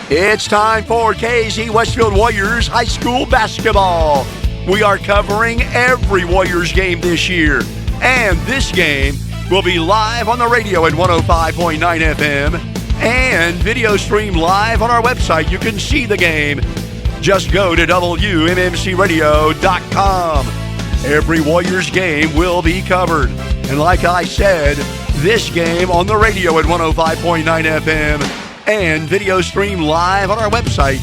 It's time for KZ Westfield Warriors High School Basketball. We are covering every Warriors game this year, and this game will be live on the radio at 105.9 FM and video stream live on our website. You can see the game. Just go to WMMCRadio.com. Every Warriors game will be covered. And like I said, this game on the radio at 105.9 FM and video stream live on our website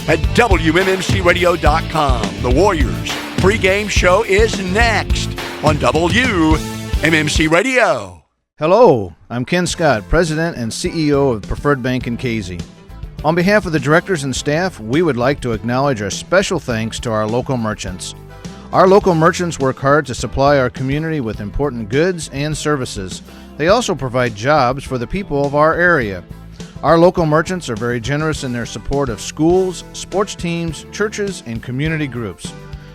at WMMCRadio.com. The Warriors pregame show is next on WMMC Radio. Hello, I'm Ken Scott, President and CEO of Preferred Bank in KZ. On behalf of the directors and staff, we would like to acknowledge our special thanks to our local merchants. Our local merchants work hard to supply our community with important goods and services. They also provide jobs for the people of our area. Our local merchants are very generous in their support of schools, sports teams, churches, and community groups.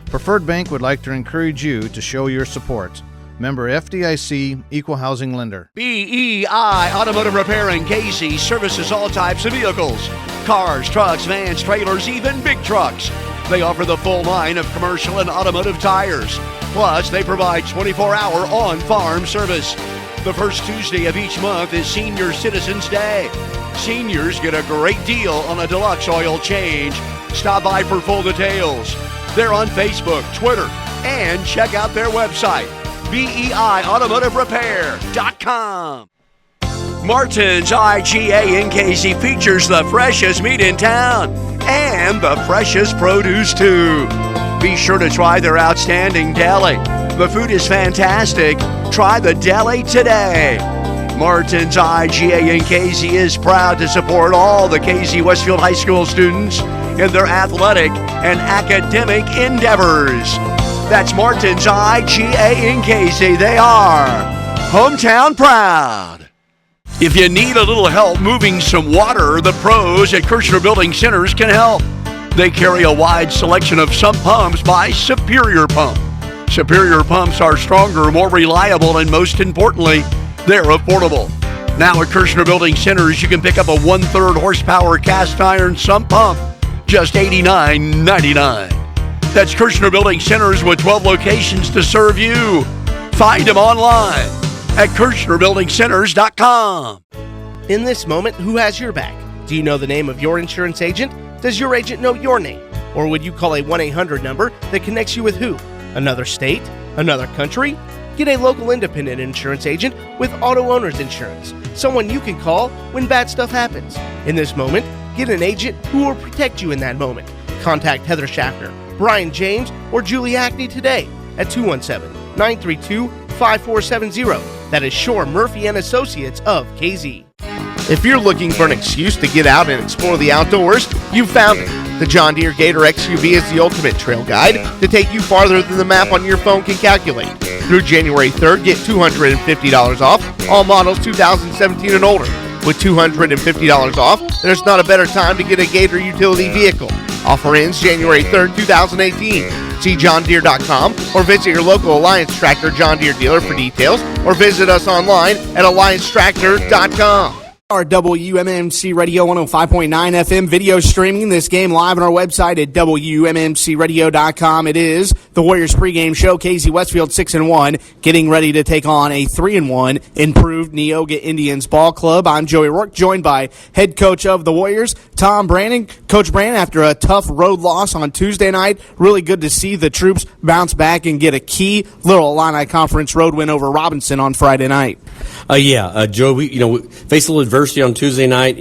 Preferred Bank would like to encourage you to show your support. Member FDIC, Equal Housing Lender. BEI Automotive Repair in KZ services all types of vehicles. Cars, trucks, vans, trailers, even big trucks. They offer the full line of commercial and automotive tires. Plus, they provide 24-hour on-farm service. The first Tuesday of each month is Senior Citizens Day. Seniors get a great deal on a deluxe oil change. Stop by for full details. They're on Facebook, Twitter, and check out their website, BEIAutomotiveRepair.com. Martin's IGA in KZ features the freshest meat in town and the freshest produce too. Be sure to try their outstanding deli. The food is fantastic. Try the deli today. Martin's IGA in KZ is proud to support all the KZ Westfield High School students in their athletic and academic endeavors. That's Martin's IGA in KZ. They are hometown proud. If you need a little help moving some water, the pros at Kirshner Building Centers can help. They carry a wide selection of sump pumps by Superior Pump. Superior pumps are stronger, more reliable, and most importantly, they're affordable. Now at Kirshner Building Centers, you can pick up a 1/3 horsepower cast iron sump pump, just $89.99. That's Kirshner Building Centers with 12 locations to serve you. Find them online at KirshnerBuildingCenters.com. In this moment, who has your back? Do you know the name of your insurance agent? Does your agent know your name? Or would you call a 1-800 number that connects you with who? Another state? Another country? Get a local independent insurance agent with auto owner's insurance. Someone you can call when bad stuff happens. In this moment, get an agent who will protect you in that moment. Contact Heather Schaffner, Brian James, or Julie Hackney today at 217-932-5470. That is Shore Murphy and Associates of KZ. If you're looking for an excuse to get out and explore the outdoors, you've found it. The John Deere Gator XUV is the ultimate trail guide to take you farther than the map on your phone can calculate. Through January 3rd, get $250 off all models 2017 and older. With $250 off, there's not a better time to get a Gator utility vehicle. Offer ends January 3rd, 2018. See johndeere.com or visit your local Alliance Tractor John Deere dealer for details, or visit us online at alliancetractor.com. Our WMMC Radio 105.9 FM video streaming this game live on our website at WMMCRadio.com. It is the Warriors pregame show. KZ Westfield 6-1, getting ready to take on a 3-1 improved Neoga Indians ball club. I'm Joey Rourke, joined by head coach of the Warriors, Tom Brannon. Coach Brannon, after a tough road loss on Tuesday night, really good to see the troops bounce back and get a key Little Illini Conference road win over Robinson on Friday night. Joe, we faced a little adversity on Tuesday night.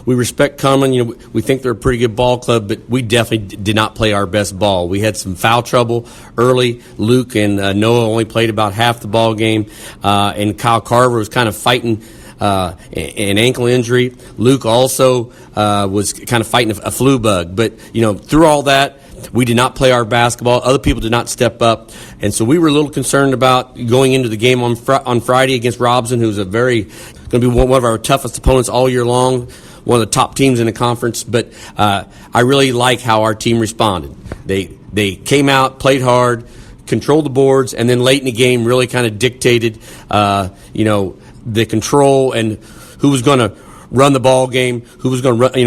We respect Cumberland. We think they're a pretty good ball club, but we definitely did not play our best ball. We had some foul trouble early. Luke and Noah only played about half the ball game, and Kyle Carver was kind of fighting an ankle injury. Luke also was kind of fighting a flu bug. But, through all that, we did not play our basketball. Other people did not step up. And so we were a little concerned about going into the game on Friday against Robinson, who's going to be one of our toughest opponents all year long, one of the top teams in the conference. But I really like how our team responded. They came out, played hard, controlled the boards, and then late in the game really kind of dictated, the control and who was going to run the ball game, who was going to run,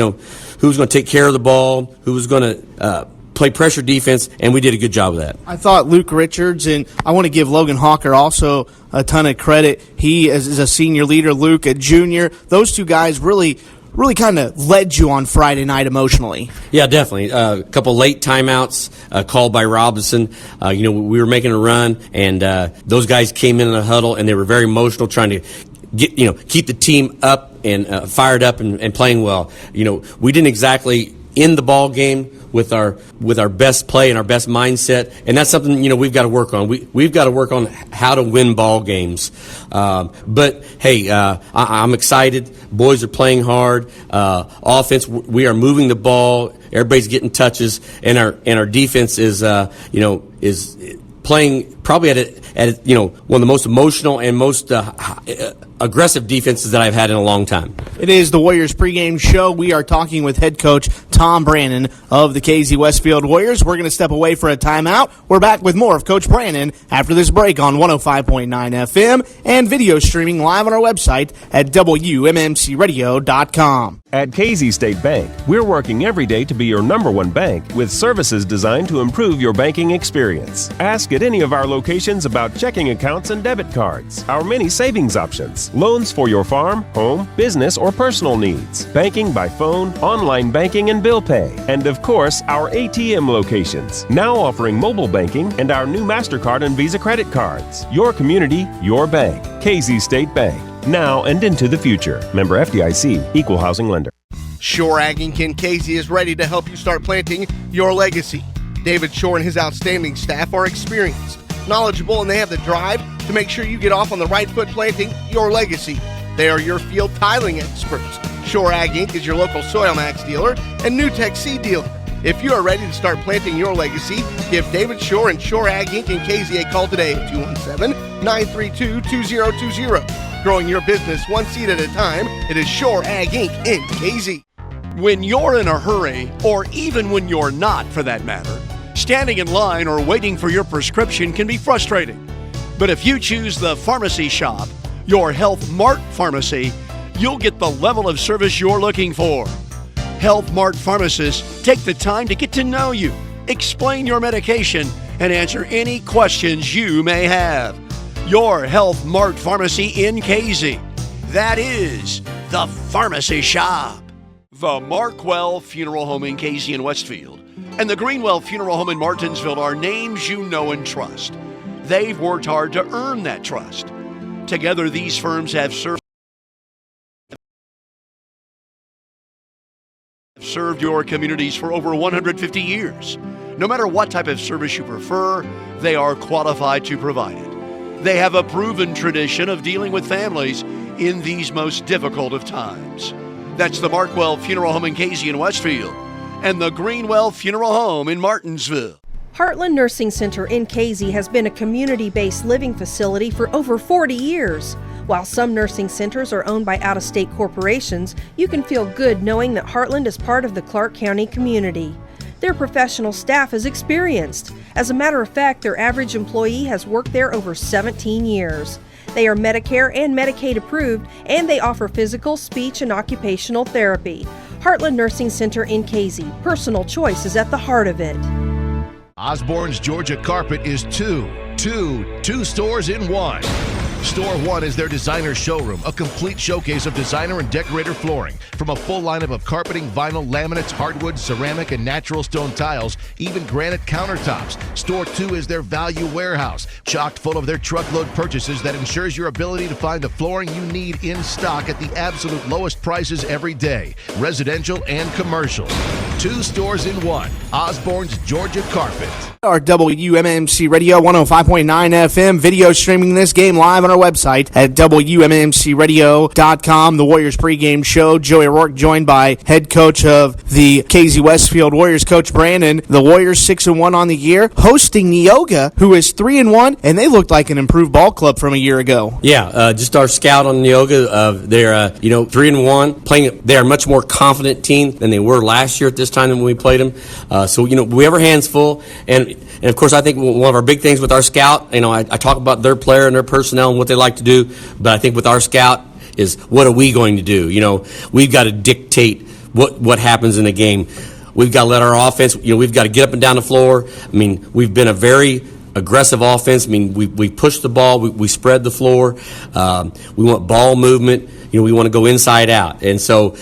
who was going to take care of the ball, who was going to play pressure defense, and we did a good job of that. I thought Luke Richards, and I want to give Logan Hawker also a ton of credit. He is a senior leader, Luke a junior. Those two guys really kind of led you on Friday night emotionally. Yeah, definitely. A couple late timeouts called by Robinson. We were making a run, and those guys came in a huddle, and they were very emotional, trying to keep the team up and fired up and playing well. We didn't exactly end the ball game with our best play and our best mindset, and that's something we've got to work on. We've got to work on how to win ball games. But hey, I'm excited. Boys are playing hard. Offense, we are moving the ball. Everybody's getting touches, and our defense is playing probably at one of the most emotional and most aggressive defenses that I've had in a long time. It is the Warriors pregame show. We are talking with head coach Tom Brannon of the KZ Westfield Warriors. We're going to step away for a timeout. We're back with more of Coach Brannon after this break on 105.9 FM and video streaming live on our website at WMMCRadio.com. At KZ State Bank, we're working every day to be your #1 bank with services designed to improve your banking experience. Ask at any of our locations about checking accounts and debit cards, our many savings options, loans for your farm, home, business, or personal needs, banking by phone, online banking and bill pay, and of course, our ATM locations, now offering mobile banking and our new MasterCard and Visa credit cards. Your community, your bank. KZ State Bank. Now and into the future. Member FDIC, Equal Housing Lender. Shore Ag Inc. in Casey is ready to help you start planting your legacy. David Shore and his outstanding staff are experienced, knowledgeable, and they have the drive to make sure you get off on the right foot planting your legacy. They are your field tiling experts. Shore Ag Inc. is your local Soil Max dealer and NewTech seed dealer. If you are ready to start planting your legacy, give David Shore and Shore Ag Inc. in KZ a call today at 217-932-2020. Growing your business one seed at a time, it is Shore Ag Inc. in KZ. When you're in a hurry, or even when you're not for that matter, standing in line or waiting for your prescription can be frustrating. But if you choose the pharmacy shop, your Health Mart pharmacy, you'll get the level of service you're looking for. Health Mart pharmacists take the time to get to know you, explain your medication, and answer any questions you may have. Your Health Mart pharmacy in KZ. That is the pharmacy shop. The Markwell Funeral Home in KZ and Westfield and the Greenwell Funeral Home in Martinsville are names you know and trust. They've worked hard to earn that trust. Together, these firms have served your communities for over 150 years. No matter what type of service you prefer, they are qualified to provide it. They have a proven tradition of dealing with families in these most difficult of times. That's the Markwell Funeral Home in KZ and Westfield and the Greenwell Funeral Home in Martinsville. Heartland Nursing Center in KZ has been a community-based living facility for over 40 years. While some nursing centers are owned by out-of-state corporations, you can feel good knowing that Heartland is part of the Clark County community. Their professional staff is experienced. As a matter of fact, their average employee has worked there over 17 years. They are Medicare and Medicaid approved, and they offer physical, speech, and occupational therapy. Heartland Nursing Center in KZ. Personal choice is at the heart of it. Osborne's Georgia Carpet is two stores in one. Store 1 is their designer showroom, a complete showcase of designer and decorator flooring. From a full lineup of carpeting, vinyl, laminates, hardwood, ceramic, and natural stone tiles, even granite countertops. Store 2 is their value warehouse, chocked full of their truckload purchases that ensures your ability to find the flooring you need in stock at the absolute lowest prices every day, residential and commercial. 2 stores in one. Osborne's Georgia Carpet. Our WMMC Radio 105.9 FM video streaming this game live on our website at WMMCRadio.com. The Warriors pregame show. Joey O'Rourke joined by head coach of the KZ Westfield Warriors, Coach Brandon. The Warriors 6-1 on the year, hosting Neoga, who is 3-1, and they looked like an improved ball club from a year ago. Yeah, just our scout on Neoga. They're 3-1, playing. They are a much more confident team than they were last year at this time when we played them. So we have our hands full, and of course, I think one of our big things with our scout, I talk about their player and their personnel and what they like to do, but I think with our scout is what are we going to do? We've got to dictate what happens in a game. We've got to let our offense, we've got to get up and down the floor. I mean, we've been a very aggressive offense. I mean, we push the ball, we spread the floor. We want ball movement. We want to go inside out. And so,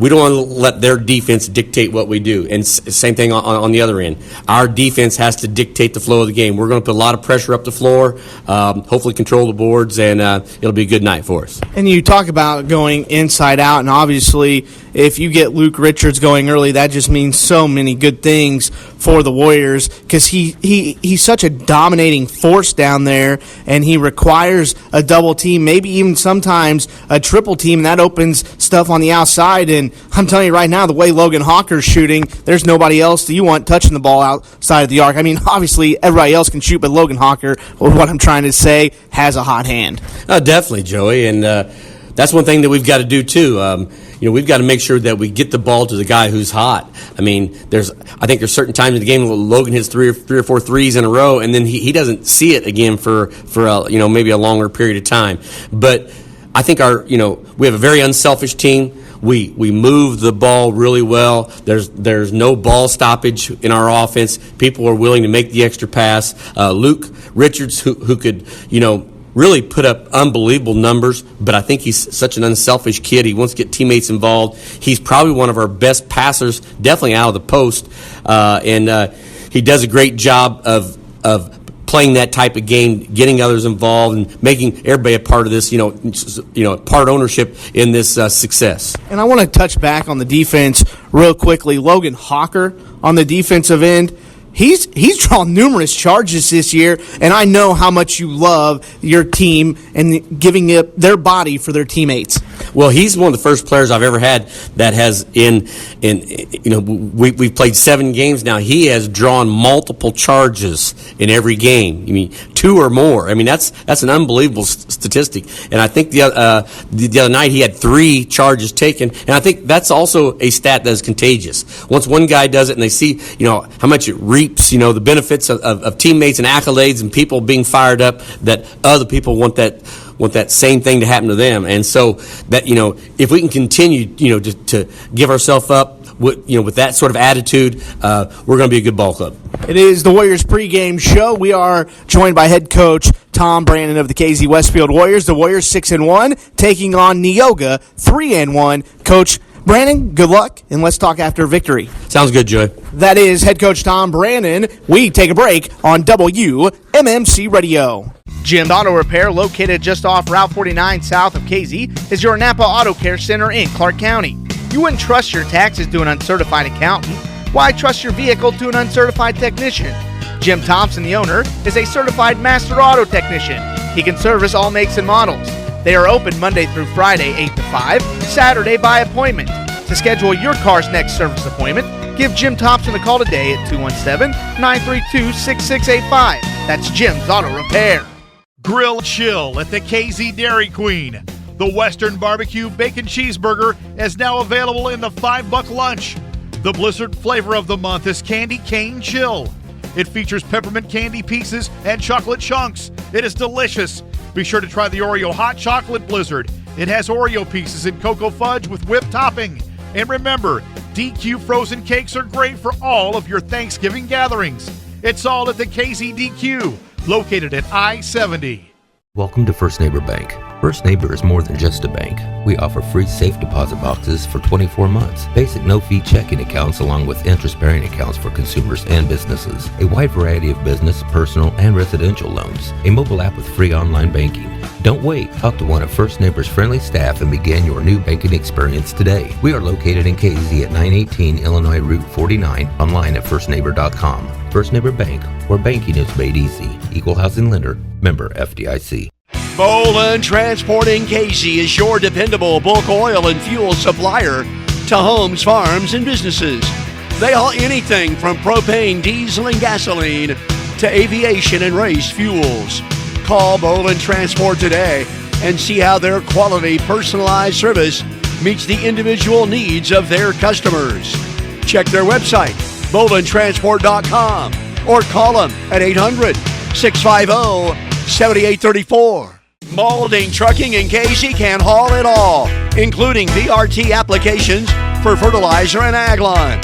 we don't want to let their defense dictate what we do. And same thing on the other end. Our defense has to dictate the flow of the game. We're going to put a lot of pressure up the floor, hopefully control the boards, and it'll be a good night for us. And you talk about going inside out, and obviously if you get Luke Richards going early, that just means so many good things for the Warriors, because he's such a dominating force down there, and he requires a double team, maybe even sometimes a triple team, and that opens stuff on the outside. And I'm telling you right now, the way Logan Hawker's shooting, there's nobody else that you want touching the ball outside of the arc. I mean, obviously everybody else can shoot, but Logan Hawker, what I'm trying to say, has a hot hand. Definitely, Joey, and that's one thing that we've got to do too. We've got to make sure that we get the ball to the guy who's hot. I mean, I think there's certain times in the game where Logan hits three or four threes in a row, and then he doesn't see it again for maybe a longer period of time. But I think we have a very unselfish team. We move the ball really well. There's no ball stoppage in our offense. People are willing to make the extra pass. Luke Richards, who could really put up unbelievable numbers, but I think he's such an unselfish kid. He wants to get teammates involved. He's probably one of our best passers, definitely out of the post, and he does a great job of playing that type of game, getting others involved, and making everybody a part of this, part ownership in this success. And I want to touch back on the defense real quickly. Logan Hawker on the defensive end, he's drawn numerous charges this year, and I know how much you love your team and giving up their body for their teammates. Well, he's one of the first players I've ever had that has we've played 7 games now. He has drawn multiple charges in every game. I mean, 2 or more. I mean, that's an unbelievable statistic. And I think the other night he had 3 charges taken, and I think that's also a stat that is contagious. Once one guy does it and they see, how much it reaps, the benefits of teammates and accolades and people being fired up, that other people want that same thing to happen to them. And so that, if we can continue, to give ourselves up with that sort of attitude, we're going to be a good ball club. It is the Warriors pregame show. We are joined by head coach Tom Brandon of the KZ Westfield Warriors. The Warriors 6-1, taking on Neoga 3-1. Coach Brandon, good luck, and let's talk after victory. Sounds good, Joey. That is head coach Tom Brandon. We take a break on WMMC Radio. Jim's Auto Repair, located just off Route 49 south of KZ, is your Napa Auto Care Center in Clark County. You wouldn't trust your taxes to an uncertified accountant. Why trust your vehicle to an uncertified technician? Jim Thompson, the owner, is a certified master auto technician. He can service all makes and models. They are open Monday through Friday, 8 to 5, Saturday by appointment. To schedule your car's next service appointment, give Jim Thompson a call today at 217-932-6685. That's Jim's Auto Repair. Grill Chill at the KZ Dairy Queen. The Western Barbecue Bacon Cheeseburger is now available in the $5 lunch. The Blizzard flavor of the month is Candy Cane Chill. It features peppermint candy pieces and chocolate chunks. It is delicious. Be sure to try the Oreo Hot Chocolate Blizzard. It has Oreo pieces and cocoa fudge with whipped topping. And remember, DQ frozen cakes are great for all of your Thanksgiving gatherings. It's all at the KZDQ, located at I-70. Welcome to First Neighbor Bank. First Neighbor is more than just a bank. We offer free safe deposit boxes for 24 months, basic no-fee checking accounts along with interest-bearing accounts for consumers and businesses, a wide variety of business, personal, and residential loans, a mobile app with free online banking. Don't wait. Talk to one of First Neighbor's friendly staff and begin your new banking experience today. We are located in KZ at 918 Illinois Route 49, online at firstneighbor.com. First Neighbor Bank, where banking is made easy. Equal housing lender, member FDIC. Bolin Transporting KZ is your dependable bulk oil and fuel supplier to homes, farms, and businesses. They haul anything from propane, diesel, and gasoline to aviation and race fuels. Call Bolin Transport today and see how their quality, personalized service meets the individual needs of their customers. Check their website, bolintransport.com, or call them at 800-650-7834. Maulding Trucking in KZ can haul it all. including VRT applications for fertilizer and ag lawn.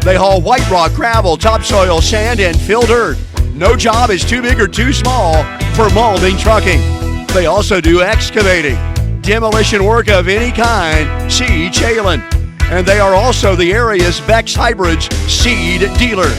They haul white rock, gravel, topsoil, sand, and fill dirt. No job is too big or too small for Maulding Trucking. They also do excavating, demolition work of any kind. See Chalin. And they are also the area's Bex Hybrids seed dealer.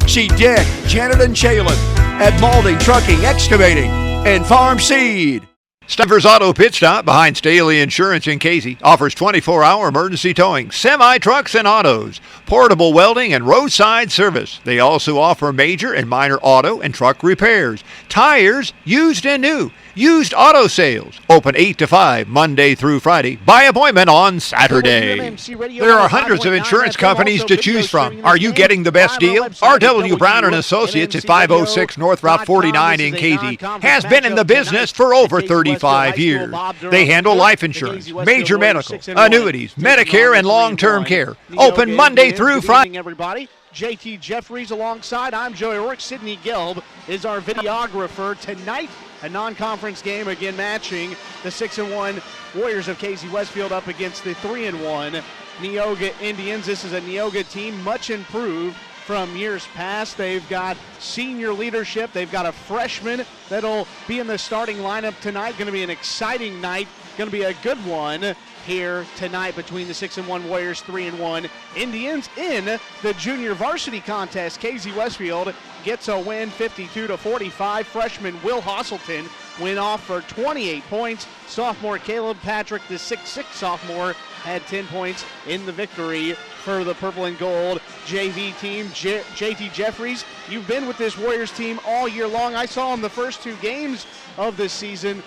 See Dick, Janet, and Chalin at Maulding Trucking, Excavating, and Farm Seed. Stuffers Auto Pit Stop behind Staley Insurance in Casey offers 24-hour emergency towing, semi-trucks and autos, portable welding, and roadside service. They also offer major and minor auto and truck repairs, tires, used and new, used auto sales. Open 8 to 5 Monday through Friday. By appointment on Saturday. There are hundreds of insurance companies to choose from. Are you getting the best deal? R.W. Brown & Associates at 506 North Route 49 in Casey has been in the business for over 35 years. They handle life insurance, major medical, annuities, Medicare, and long-term care. Open Monday through Friday. Everybody. JT Jeffries alongside. I'm Joey Rourke. Sidney Gelb is our videographer tonight. A non-conference game, again matching the 6-1 Warriors of Casey Westfield up against the 3-1 Neoga Indians. This is a Neoga team much improved from years past. They've got senior leadership. They've got a freshman that'll be in the starting lineup tonight. Going to be an exciting night. Going to be a good one here tonight between the 6-1 Warriors, 3-1 Indians in the junior varsity contest. Casey Westfield gets a win 52-45. Freshman Will Hosselton went off for 28 points. Sophomore Caleb Patrick, the 6'6 sophomore, had 10 points in the victory for the purple and gold JV team. JT Jeffries, you've been with this Warriors team all year long. I saw him the first 2 games of this season.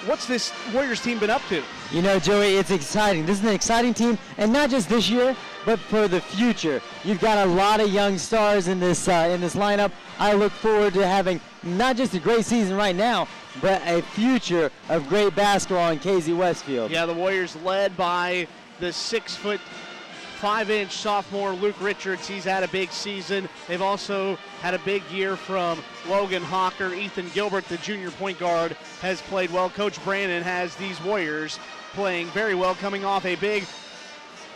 What's this Warriors team been up to? You know, Joey, it's exciting. This is an exciting team, and not just this year, but for the future. You've got a lot of young stars in this lineup. I look forward to having not just a great season right now, but a future of great basketball in Casey Westfield. Yeah, the Warriors led by the 6'5" sophomore Luke Richards. He's had a big season. They've also had a big year from Logan Hawker. Ethan Gilbert, the junior point guard, has played well. Coach Brandon has these Warriors playing very well, coming off a big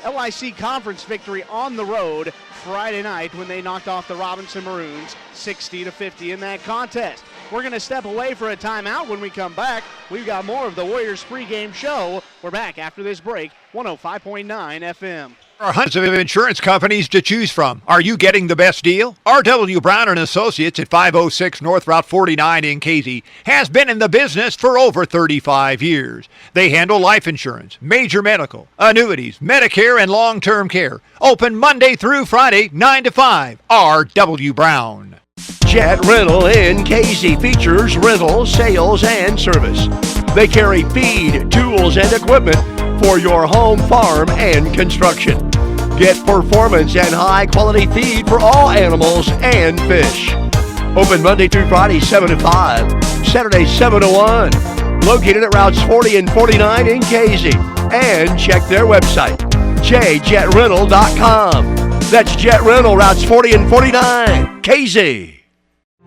LIC conference victory on the road Friday night when they knocked off the Robinson Maroons 60-50 in that contest. We're going to step away for a timeout. When we come back, we've got more of the Warriors pregame show. We're back after this break, 105.9 FM. There are hundreds of insurance companies to choose from. Are you getting the best deal? R.W. Brown & Associates at 506 North Route 49 in Casey has been in the business for over 35 years. They handle life insurance, major medical, annuities, Medicare, and long-term care. Open Monday through Friday, 9 to 5. R.W. Brown. Jet Rental in Casey features rental, sales, and service. They carry feed, tools, and equipment for your home, farm, and construction. Get performance and high-quality feed for all animals and fish. Open Monday through Friday, 7 to 5, Saturday, 7 to 1. Located at routes 40 and 49 in Casey. And check their website, jjetrental.com. That's Jet Rental, routes 40 and 49, Casey.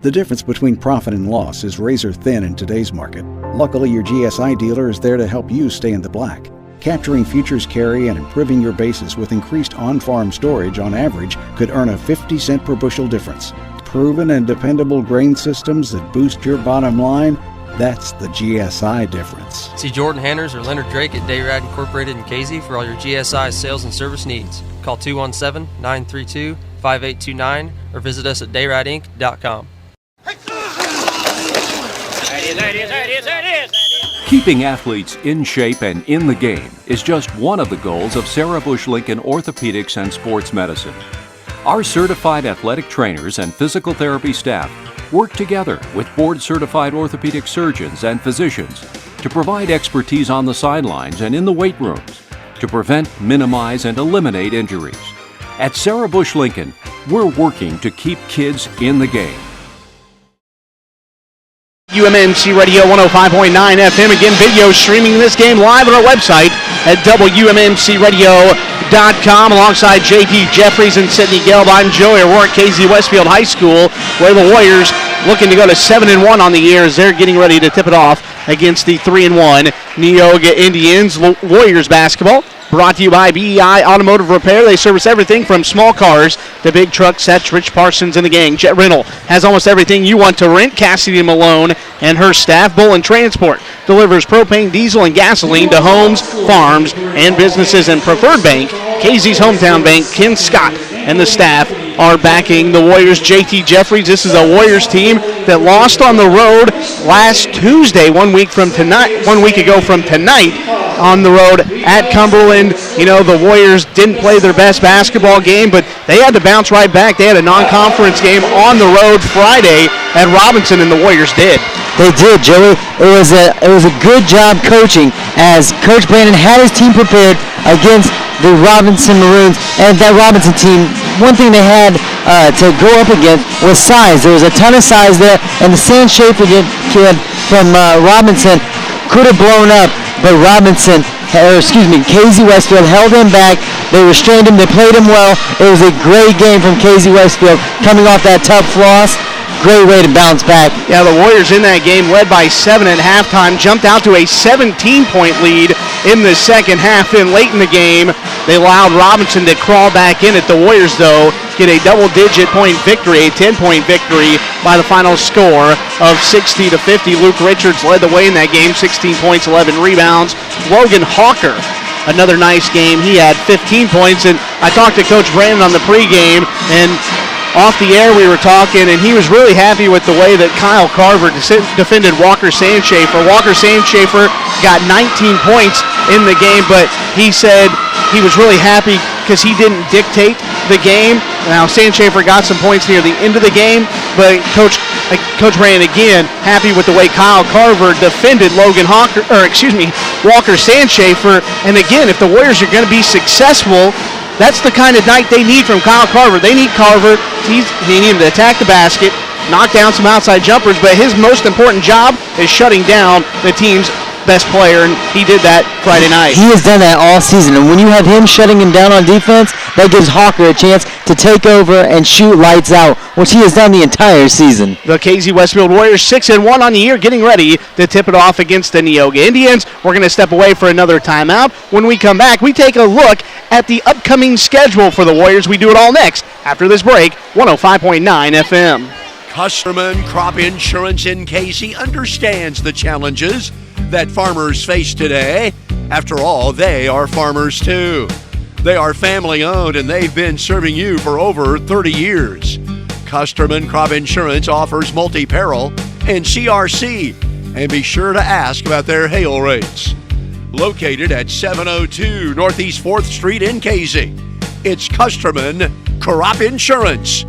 The difference between profit and loss is razor thin in today's market. Luckily, your GSI dealer is there to help you stay in the black. Capturing futures carry and improving your basis with increased on-farm storage on average could earn a 50-cent per bushel difference. Proven and dependable grain systems that boost your bottom line, that's the GSI difference. See Jordan Hanners or Leonard Drake at Dayrad Incorporated in Casey for all your GSI sales and service needs. Call 217-932-5829 or visit us at dayradinc.com. Keeping athletes in shape and in the game is just one of the goals of Sarah Bush Lincoln Orthopedics and Sports Medicine. Our certified athletic trainers and physical therapy staff work together with board-certified orthopedic surgeons and physicians to provide expertise on the sidelines and in the weight rooms to prevent, minimize, and eliminate injuries. At Sarah Bush Lincoln, we're working to keep kids in the game. UMMC Radio 105.9 FM. Again, video streaming this game live on our website at WMMCradio.com. Alongside JT Jeffries and Sidney Gelb, I'm Joey O'Rourke, Casey Westfield High School, where the Warriors looking to go to 7-1 on the year as they're getting ready to tip it off against the 3-1 Neoga Indians. Warriors basketball brought to you by BEI Automotive Repair. They service everything from small cars to big trucks. That's Rich Parsons and the gang. Jet Rental has almost everything you want to rent. Cassidy Malone and her staff. Bolin Transport delivers propane, diesel, and gasoline to homes, farms, and businesses. And Preferred Bank, KZ's hometown bank, Ken Scott and the staff are backing the Warriors. JT Jeffries, this is a Warriors team that lost on the road last Tuesday, 1 week ago from tonight, on the road at Cumberland. You know, the Warriors didn't play their best basketball game, but they had to bounce right back. They had a non-conference game on the road Friday at Robinson, and the Warriors did. They did, Joey. It was a good job coaching as Coach Brandon had his team prepared against the Robinson Maroons. And that Robinson team, one thing they had to go up against was size. There was a ton of size there, and the Sam Schaefer kid from Robinson could have blown up, but KZ Westfield held him back. They restrained him. They played him well. It was a great game from KZ Westfield coming off that tough loss. Great way to bounce back. Yeah, the Warriors in that game led by 7 at halftime, jumped out to a 17-point lead in the second half. Then late in the game, they allowed Robinson to crawl back in it. The Warriors, though, get a double-digit point victory, a 10-point victory by the final score of 60-50. Luke Richards led the way in that game, 16 points, 11 rebounds. Logan Hawker, another nice game. He had 15 points, and I talked to Coach Brandon on the pregame, and off the air we were talking, and he was really happy with the way that Kyle Carver defended Walker Sandschafer. Walker Sandschafer got 19 points in the game, but he said he was really happy because he didn't dictate the game. Now, Sandschafer got some points near the end of the game, but Coach Brandon, again, happy with the way Kyle Carver defended Walker Sandschafer. And again, if the Warriors are going to be successful, that's the kind of night they need from Kyle Carver. They need Carver. They need him to attack the basket, knock down some outside jumpers, but his most important job is shutting down the team's best player, and he did that Friday night. He has done that all season, and when you have him shutting him down on defense, that gives Hawker a chance to take over and shoot lights out, which he has done the entire season. The KZ Westfield Warriors 6-1 on the year, getting ready to tip it off against the Neoga Indians. We're going to step away for another timeout. When we come back, we take a look at the upcoming schedule for the Warriors. We do it all next after this break. 105.9 FM. Custerman Crop Insurance in KZ understands the challenges that farmers face today. After all, they are farmers too. They are family owned and they've been serving you for over 30 years. Custerman Crop Insurance offers multi-peril and CRC, and be sure to ask about their hail rates. Located at 702 Northeast 4th Street in KZ, it's Custerman Crop Insurance.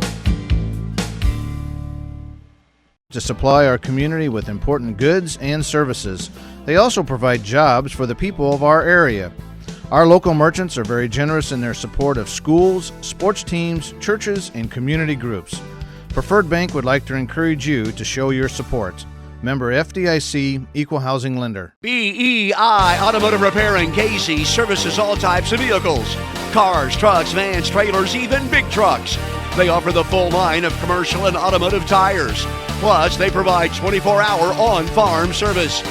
To supply our community with important goods and services. They also provide jobs for the people of our area. Our local merchants are very generous in their support of schools, sports teams, churches, and community groups. Preferred Bank would like to encourage you to show your support. Member FDIC, Equal Housing Lender. BEI Automotive Repair in KZ services all types of vehicles. Cars, trucks, vans, trailers, even big trucks. They offer the full line of commercial and automotive tires. Plus, they provide 24-hour on-farm service.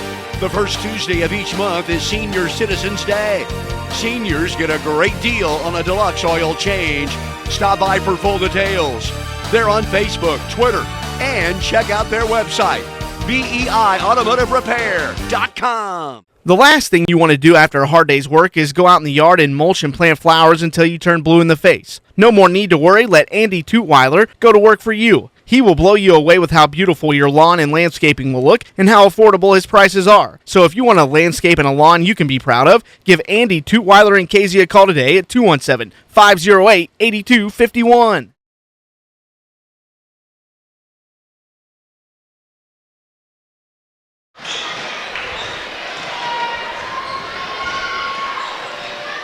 The first Tuesday of each month is Senior Citizens Day. Seniors get a great deal on a deluxe oil change. Stop by for full details. They're on Facebook, Twitter, and check out their website, BEIAutomotiveRepair.com. The last thing you want to do after a hard day's work is go out in the yard and mulch and plant flowers until you turn blue in the face. No more need to worry. Let Andy Tutweiler go to work for you. He will blow you away with how beautiful your lawn and landscaping will look and how affordable his prices are. So if you want a landscape and a lawn you can be proud of, give Andy Tutweiler and KZ a call today at 217-508-8251.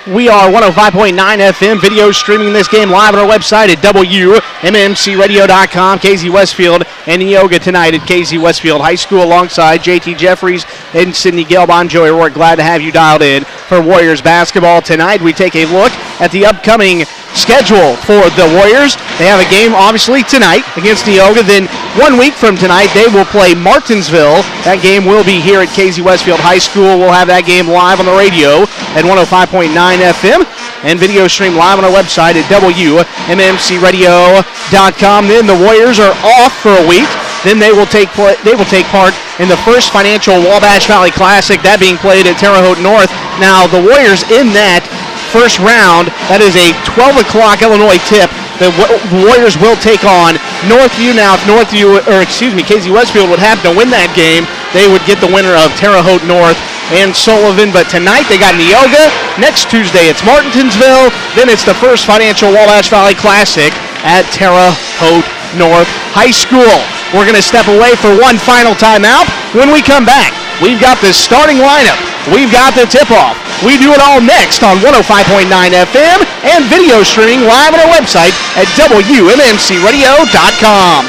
We are 105.9 FM video streaming this game live on our website at WMMCRadio.com. KZ Westfield and Neoga tonight at KZ Westfield High School alongside JT Jeffries and Sydney Gelbon. Joey, we're glad to have you dialed in for Warriors basketball tonight. We take a look at the upcoming schedule for the Warriors. They have a game, obviously, tonight against Neoga. Then 1 week from tonight, they will play Martinsville. That game will be here at Casey Westfield High School. We'll have that game live on the radio at 105.9 FM and video stream live on our website at WMMCradio.com. Then the Warriors are off for a week. Then they will take part in the first financial Wabash Valley Classic, that being played at Terre Haute North. Now, the Warriors in that first round, that is a 12 o'clock Illinois tip. The Warriors will take on Northview. Now, if Casey Westfield would happen to win that game, they would get the winner of Terre Haute North and Sullivan. But tonight they got Neoga. Next Tuesday it's Martinsville. Then it's the first financial Wabash Valley Classic at Terre Haute North High School. We're going to step away for one final timeout. When we come back, we've got the starting lineup. We've got the tip-off. We do it all next on 105.9 FM and video streaming live on our website at WMMCradio.com.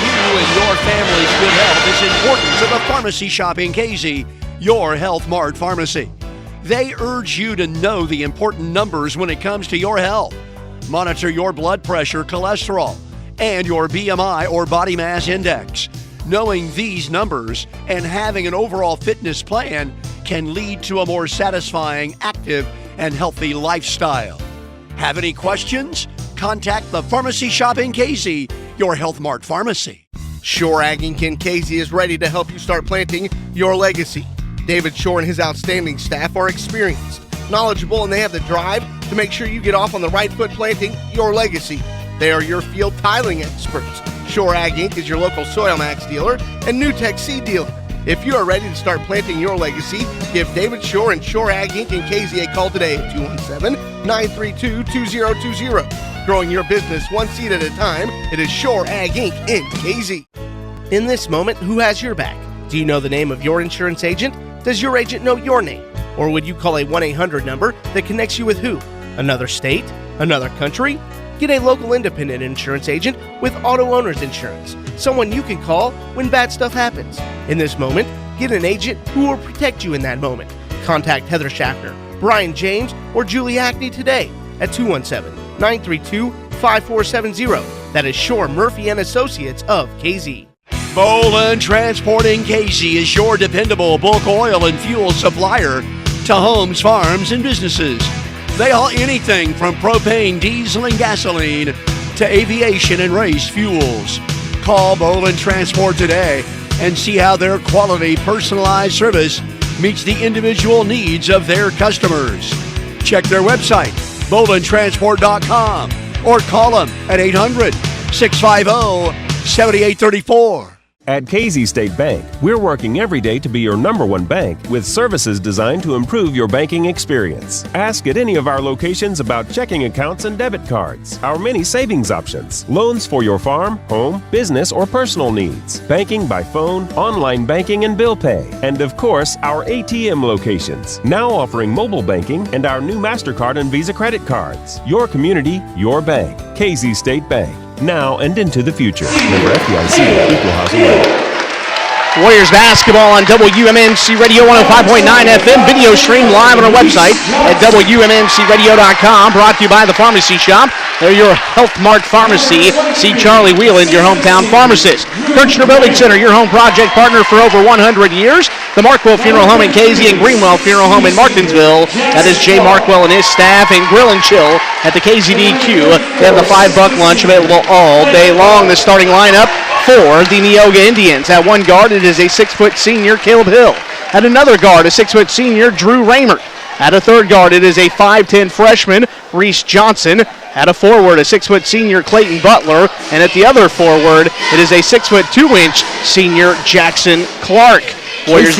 You and your family's good health is important to the pharmacy shop in Casey, your Health Mart Pharmacy. They urge you to know the important numbers when it comes to your health. Monitor your blood pressure, cholesterol, and your BMI or body mass index. Knowing these numbers and having an overall fitness plan can lead to a more satisfying, active, and healthy lifestyle. Have any questions? Contact the Pharmacy Shop in Casey, your Health Mart Pharmacy. Shore Ag Inc. in Casey is ready to help you start planting your legacy. David Shore and his outstanding staff are experienced, knowledgeable, and they have the drive to make sure you get off on the right foot planting your legacy. They are your field tiling experts. Shore Ag Inc. is your local Soil Max dealer and NewTech seed dealer. If you are ready to start planting your legacy, give David Shore and Shore Ag Inc. in Casey a call today at 217-932-2020. Growing your business one seed at a time, it is Shore Ag Inc. in Casey. In this moment, who has your back? Do you know the name of your insurance agent? Does your agent know your name? Or would you call a 1-800 number that connects you with who? Another state? Another country? Get a local independent insurance agent with auto owner's insurance, someone you can call when bad stuff happens. In this moment, get an agent who will protect you in that moment. Contact Heather Schaffner, Brian James, or Julie Hackney today at 217-932-5470. That is Shore Murphy and Associates of KZ. Bolin Transport in Casey is your dependable bulk oil and fuel supplier to homes, farms, and businesses. They haul anything from propane, diesel, and gasoline to aviation and race fuels. Call Bolin Transport today and see how their quality, personalized service meets the individual needs of their customers. Check their website, bolintransport.com, or call them at 800-650-7834. At KZ State Bank, we're working every day to be your #1 bank with services designed to improve your banking experience. Ask at any of our locations about checking accounts and debit cards, our many savings options, loans for your farm, home, business, or personal needs, banking by phone, online banking, and bill pay, and of course, our ATM locations, now offering mobile banking and our new MasterCard and Visa credit cards. Your community, your bank. KZ State Bank. Now and into the future. Member FDIC, Equal Housing Lender. Warriors basketball on WMMC Radio 105.9 FM. Video stream live on our website at WMMCradio.com. Brought to you by the Pharmacy Shop. They're your Health Mart Pharmacy. See Charlie Wheeland, your hometown pharmacist. Kirchner Building Center, your home project partner for over 100 years. The Markwell Funeral Home in Casey and Greenwell Funeral Home in Martinsville. That is Jay Markwell and his staff. And Grill and Chill at the KZDQ. They have the $5 lunch available all day long. The starting lineup for the Neoga Indians. At one guard, it is a 6-foot senior, Caleb Hill. At another guard, a 6-foot senior, Drew Raymer. At a third guard, it is a 5'10 freshman, Reece Johnson. At a forward, a 6-foot senior, Clayton Butler. And at the other forward, it is a 6'2" senior, Jackson Clark. Warriors.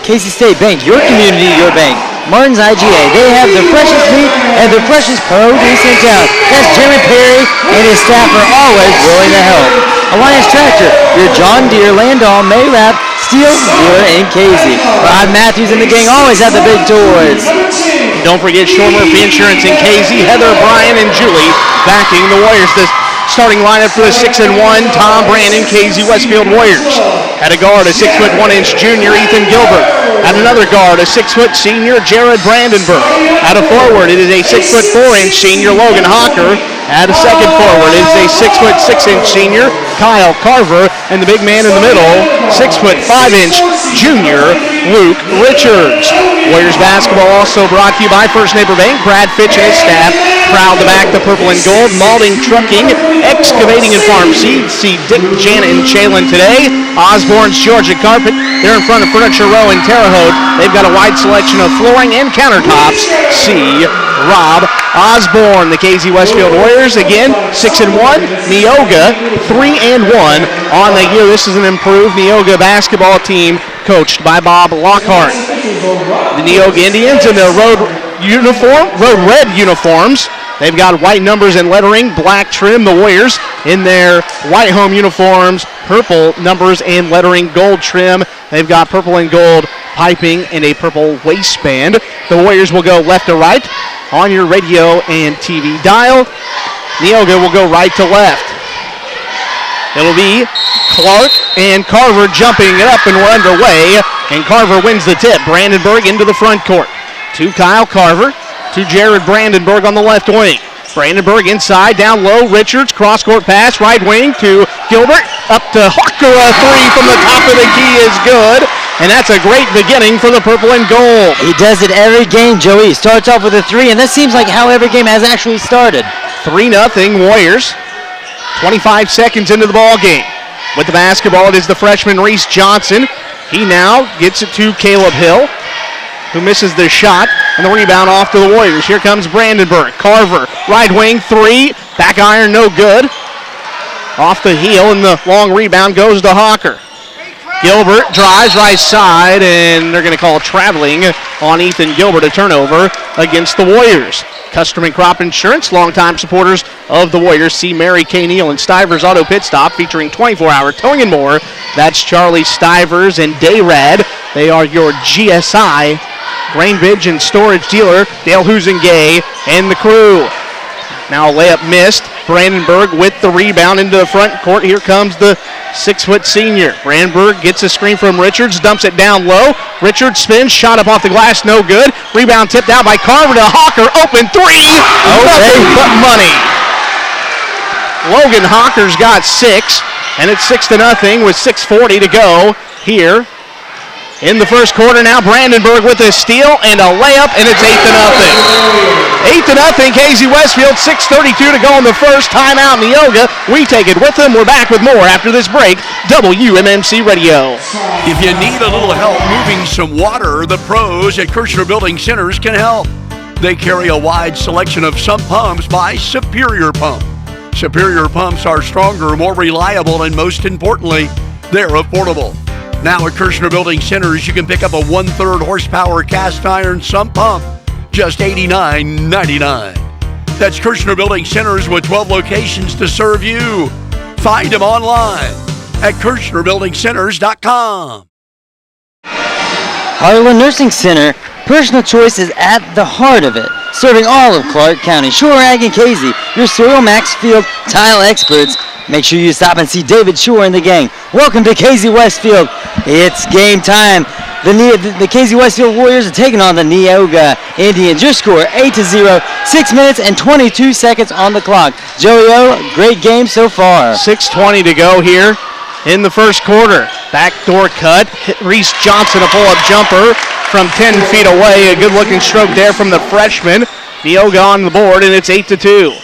Casey State Bank, your community, your bank. Martin's IGA, they have the freshest meat and the freshest produce in town. That's Jeremy Perry and his staff are always willing to help. Alliance Tractor, your John Deere, Landau, Mayrap, Steel dealer in Casey. Rod Matthews and the gang always have the big toys. Don't forget Shore Murphy Insurance in Casey. Heather, Brian, and Julie backing the Warriors. The starting lineup for the 6-1 Tom Brandon KZ Westfield Warriors. At a guard, a 6'1" junior Ethan Gilbert. At another guard, a 6' senior Jared Brandenburg. At a forward, it is a 6'4" senior Logan Hawker. At a second forward, it is a 6'6" senior Kyle Carver. And the big man in the middle, 6'5" junior Luke Richards. Warriors basketball also brought to you by First Neighbor Bank. Brad Fitch and his staff proud to back the purple and gold. Malting, trucking, excavating, and farm seeds. See Dick, Janet, and Chalin today. Osborne's Georgia Carpet. They're in front of Furniture Row in Terre Haute. They've got a wide selection of flooring and countertops. See Rob Osborne. The KZ Westfield Warriors, again, 6-1. Neoga, 3-1 on the year. This is an improved Neoga basketball team coached by Bob Lockhart. The Neoga Indians in their road red uniforms. They've got white numbers and lettering, black trim. The Warriors in their white home uniforms, purple numbers and lettering, gold trim. They've got purple and gold piping and a purple waistband. The Warriors will go left to right on your radio and TV dial. Neoga will go right to left. It'll be Clark and Carver jumping it up, and we're underway. And Carver wins the tip. Brandenburg into the front court. To Kyle Carver. To Jared Brandenburg on the left wing. Brandenburg inside, down low. Richards, cross-court pass, right wing to Gilbert. Up to Hawker, a three from the top of the key is good. And that's a great beginning for the purple and gold. He does it every game, Joey. He starts off with a three, and that seems like how every game has actually started. 3-0 Warriors. 25 seconds into the ball game. With the basketball, it is the freshman Reece Johnson. He now gets it to Caleb Hill, who misses the shot, and the rebound off to the Warriors. Here comes Brandenburg. Carver, right wing, three. Back iron, no good. Off the heel, and the long rebound goes to Hawker. Gilbert drives right side, and they're going to call traveling on Ethan Gilbert, a turnover against the Warriors. Customer and Crop Insurance, longtime supporters of the Warriors. See Mary Kay Neal and Stivers Auto Pit Stop, featuring 24-hour towing and more. That's Charlie Stivers and Dayrad. They are your GSI Grainbridge and storage dealer. Dale Husengay and the crew. Now a layup missed. Brandenburg with the rebound into the front court. Here comes the 6' senior. Brandenburg gets a screen from Richards, dumps it down low. Richards spins, shot up off the glass, no good. Rebound tipped out by Carver to Hawker. Open three. Nothing but money. Logan Hawker's got 6, and it's 6-0 with 6:40 to go here in the first quarter. Now Brandenburg with a steal and a layup, and it's 8-0. 8-0 KZ Westfield, 6:32 to go in the first. Timeout Neoga. We take it with them. We're back with more after this break. WMMC Radio. If you need a little help moving some water, the pros at Kirshner Building Centers can help. They carry a wide selection of sump pumps by Superior Pump. Superior pumps are stronger, more reliable, and most importantly, they're affordable. Now at Kirshner Building Centers, you can pick up a 1/3 horsepower cast iron sump pump, just $89.99. That's Kirshner Building Centers with 12 locations to serve you. Find them online at KirshnerBuildingCenters.com. Harlan Nursing Center, personal choice is at the heart of it. Serving all of Clark County, Shore Ag and Casey, your soil max field tile experts. Make sure you stop and see David Shore and the gang. Welcome to KZ Westfield. It's game time. The KZ Westfield Warriors are taking on the Neoga Indians. Your score 8-0, 6 minutes and 22 seconds on the clock. Joey O, great game so far. 6:20 to go here in the first quarter. Backdoor cut. Reece Johnson, a pull-up jumper from 10 feet away. A good-looking stroke there from the freshman. Neoga on the board, and it's 8-2.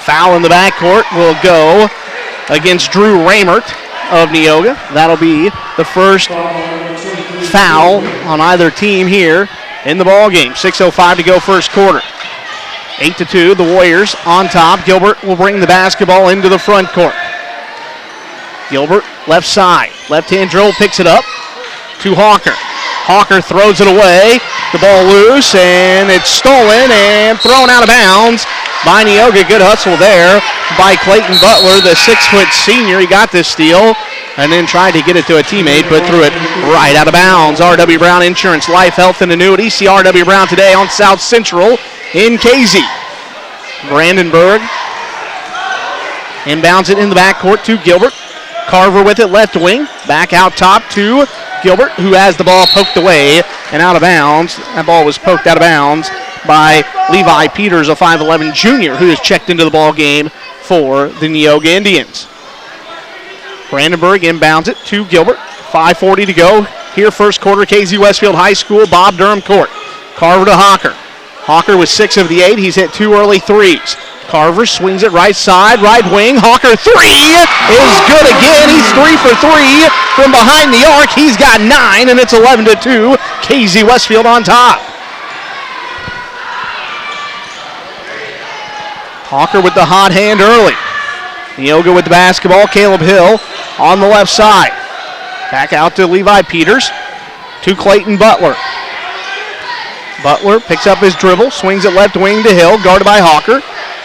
Foul in the backcourt will go against Drew Raymert of Neoga. That'll be the first foul on either team here in the ball game. 6:05 to go first quarter. 8-2, the Warriors on top. Gilbert will bring the basketball into the front court. Gilbert, left side. Left-hand dribble, picks it up to Hawker. Hawker throws it away. The ball loose, and it's stolen and thrown out of bounds by Neoga. Good hustle there by Clayton Butler, the 6' senior. He got this steal and then tried to get it to a teammate, but threw it right out of bounds. R.W. Brown Insurance, Life, Health, and Annuity. See R.W. Brown today on South Central in KZ. Brandenburg Inbounds it in the backcourt to Gilbert. Carver with it, left wing. Back out top to Gilbert, who has the ball poked away and out of bounds. That ball was poked out of bounds by Levi Peters, a 5'11 junior, who has checked into the ball game for the Neoga Indians. Brandenburg inbounds it to Gilbert. 5:40 to go. Here, first quarter, KZ Westfield High School, Bob Durham court. Carver to Hawker. Hawker with 6 of the 8. He's hit 2 early threes. Carver swings it right side, right wing. Hawker 3 is good again. He's 3 for 3 from behind the arc. He's got 9, and it's 11-2. KZ Westfield on top. Hawker with the hot hand early. Neoga with the basketball. Caleb Hill on the left side. Back out to Levi Peters. To Clayton Butler. Butler picks up his dribble, swings it left wing to Hill, guarded by Hawker.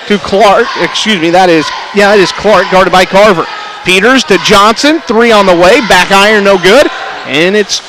To Clark, that is Clark, guarded by Carver. Peters to Johnson, 3 on the way, back iron no good, and it's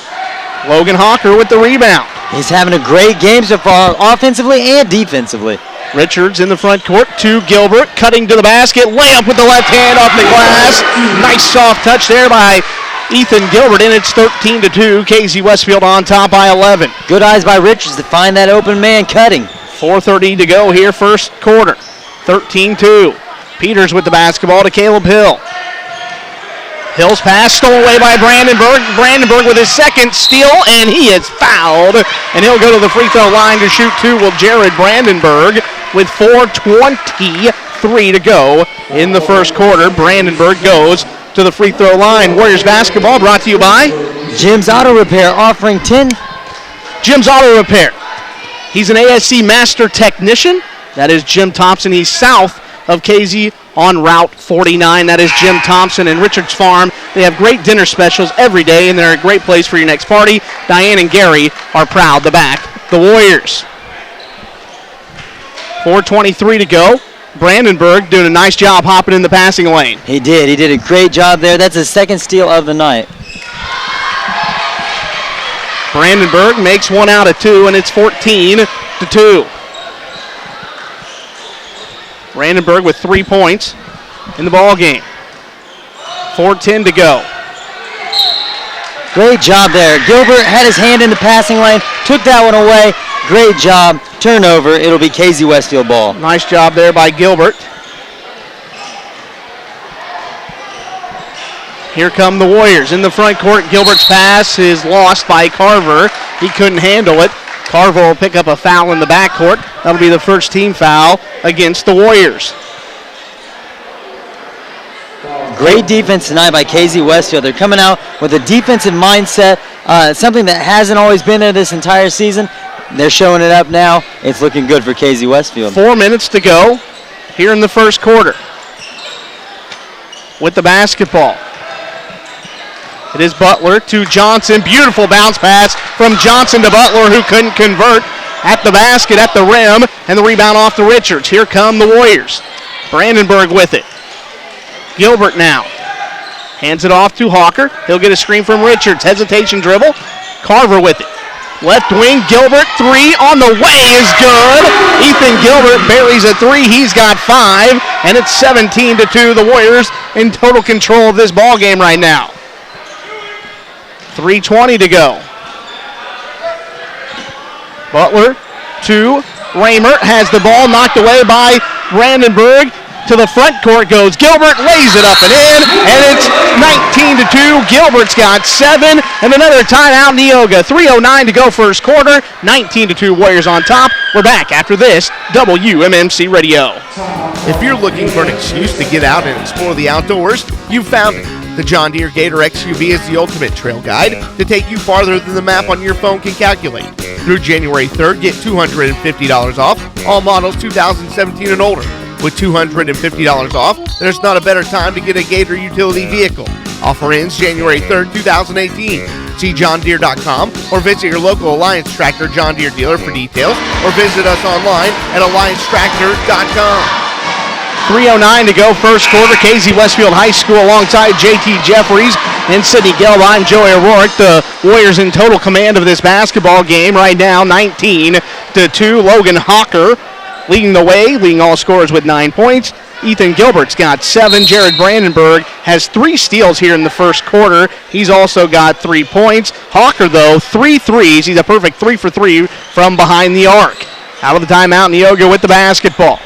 Logan Hawker with the rebound. He's having a great game so far, offensively and defensively. Richards in the front court to Gilbert, cutting to the basket, layup with the left hand off the glass. Nice soft touch there by Ethan Gilbert, and it's 13-2. KZ Westfield on top by 11. Good eyes by Richards to find that open man cutting. 4:30 to go here, first quarter. 13-2. Peters with the basketball to Caleb Hill. Hill's pass stolen away by Brandenburg. Brandenburg with his second steal, and he is fouled. And he'll go to the free throw line to shoot 2. Will Jared Brandenburg with 4:23 to go in the first quarter. Brandenburg goes to the free throw line. Warriors basketball brought to you by Jim's Auto Repair, offering 10. Jim's Auto Repair. He's an ASC master technician. That is Jim Thompson. He's south of KZ on Route 49. That is Jim Thompson and Richards Farm. They have great dinner specials every day, and they're a great place for your next party. Diane and Gary are proud to back the Warriors. 4:23 to go. Brandenburg doing a nice job hopping in the passing lane. He did. He did a great job there. That's his second steal of the night. Brandenburg makes 1 out of 2, and it's 14-2. Brandenburg with 3 points in the ball game. 4:10 to go. Great job there. Gilbert had his hand in the passing lane, took that one away. Great job. Turnover. It'll be KZ Westfield ball. Nice job there by Gilbert. Here come the Warriors in the front court. Gilbert's pass is lost by Carver. He couldn't handle it. Carver will pick up a foul in the backcourt. That'll be the first team foul against the Warriors. Great defense tonight by KZ Westfield. They're coming out with a defensive mindset, something that hasn't always been there this entire season. They're showing it up now. It's looking good for KZ Westfield. 4 minutes to go here in the first quarter. With the basketball. It is Butler to Johnson. Beautiful bounce pass from Johnson to Butler, who couldn't convert at the basket, at the rim, and the rebound off to Richards. Here come the Warriors. Brandenburg with it. Gilbert now. Hands it off to Hawker. He'll get a screen from Richards. Hesitation dribble. Carver with it. Left wing, Gilbert, 3 on the way is good. Ethan Gilbert buries a 3. He's got 5, and it's 17-2. The Warriors in total control of this ball game right now. 3:20 to go. Butler to Raymer. Has the ball knocked away by Brandenburg. To the front court goes Gilbert, lays it up and in, and it's 19-2. Gilbert's got 7, and another timeout. Neoga, 3:09 to go first quarter. 19-2 Warriors on top. We're back after this WMMC Radio. If you're looking for an excuse to get out and explore the outdoors, you've found it. The John Deere Gator XUV is the ultimate trail guide to take you farther than the map on your phone can calculate. Through January 3rd, get $250 off all models 2017 and older. With $250 off, there's not a better time to get a Gator utility vehicle. Offer ends January 3rd, 2018. See johndeere.com or visit your local Alliance Tractor John Deere dealer for details, or visit us online at alliancetractor.com. 3:09 to go first quarter. KZ Westfield High School alongside JT Jeffries and Sidney Gelb. I'm Joey O'Rourke. The Warriors in total command of this basketball game right now, 19-2. Logan Hawker leading the way, leading all scorers with 9 points. Ethan Gilbert's got 7. Jared Brandenburg has 3 steals here in the first quarter. He's also got 3 points. Hawker, though, 3 threes. He's a perfect 3 for 3 from behind the arc. Out of the timeout, Neoga with the basketball.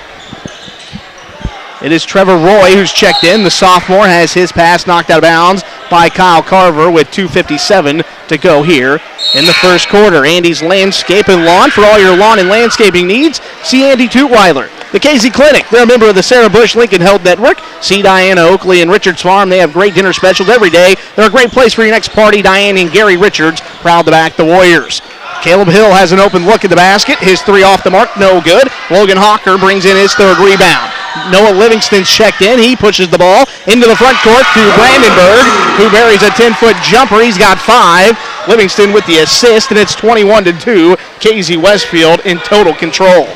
It is Trevor Roy who's checked in. The sophomore has his pass knocked out of bounds by Kyle Carver with 2:57 to go here in the first quarter. Andy's Landscape and Lawn. For all your lawn and landscaping needs, see Andy Tutweiler. The Casey Clinic, they're a member of the Sarah Bush Lincoln Health Network. See Diana Oakley and Richards Farm. They have great dinner specials every day. They're a great place for your next party. Diane and Gary Richards, proud to back the Warriors. Caleb Hill has an open look at the basket. His 3 off the mark, no good. Logan Hawker brings in his 3rd rebound. Noah Livingston's checked in. He pushes the ball into the front court to Brandenburg, who buries a 10-foot jumper. He's got 5. Livingston with the assist, and it's 21-2. KZ Westfield in total control.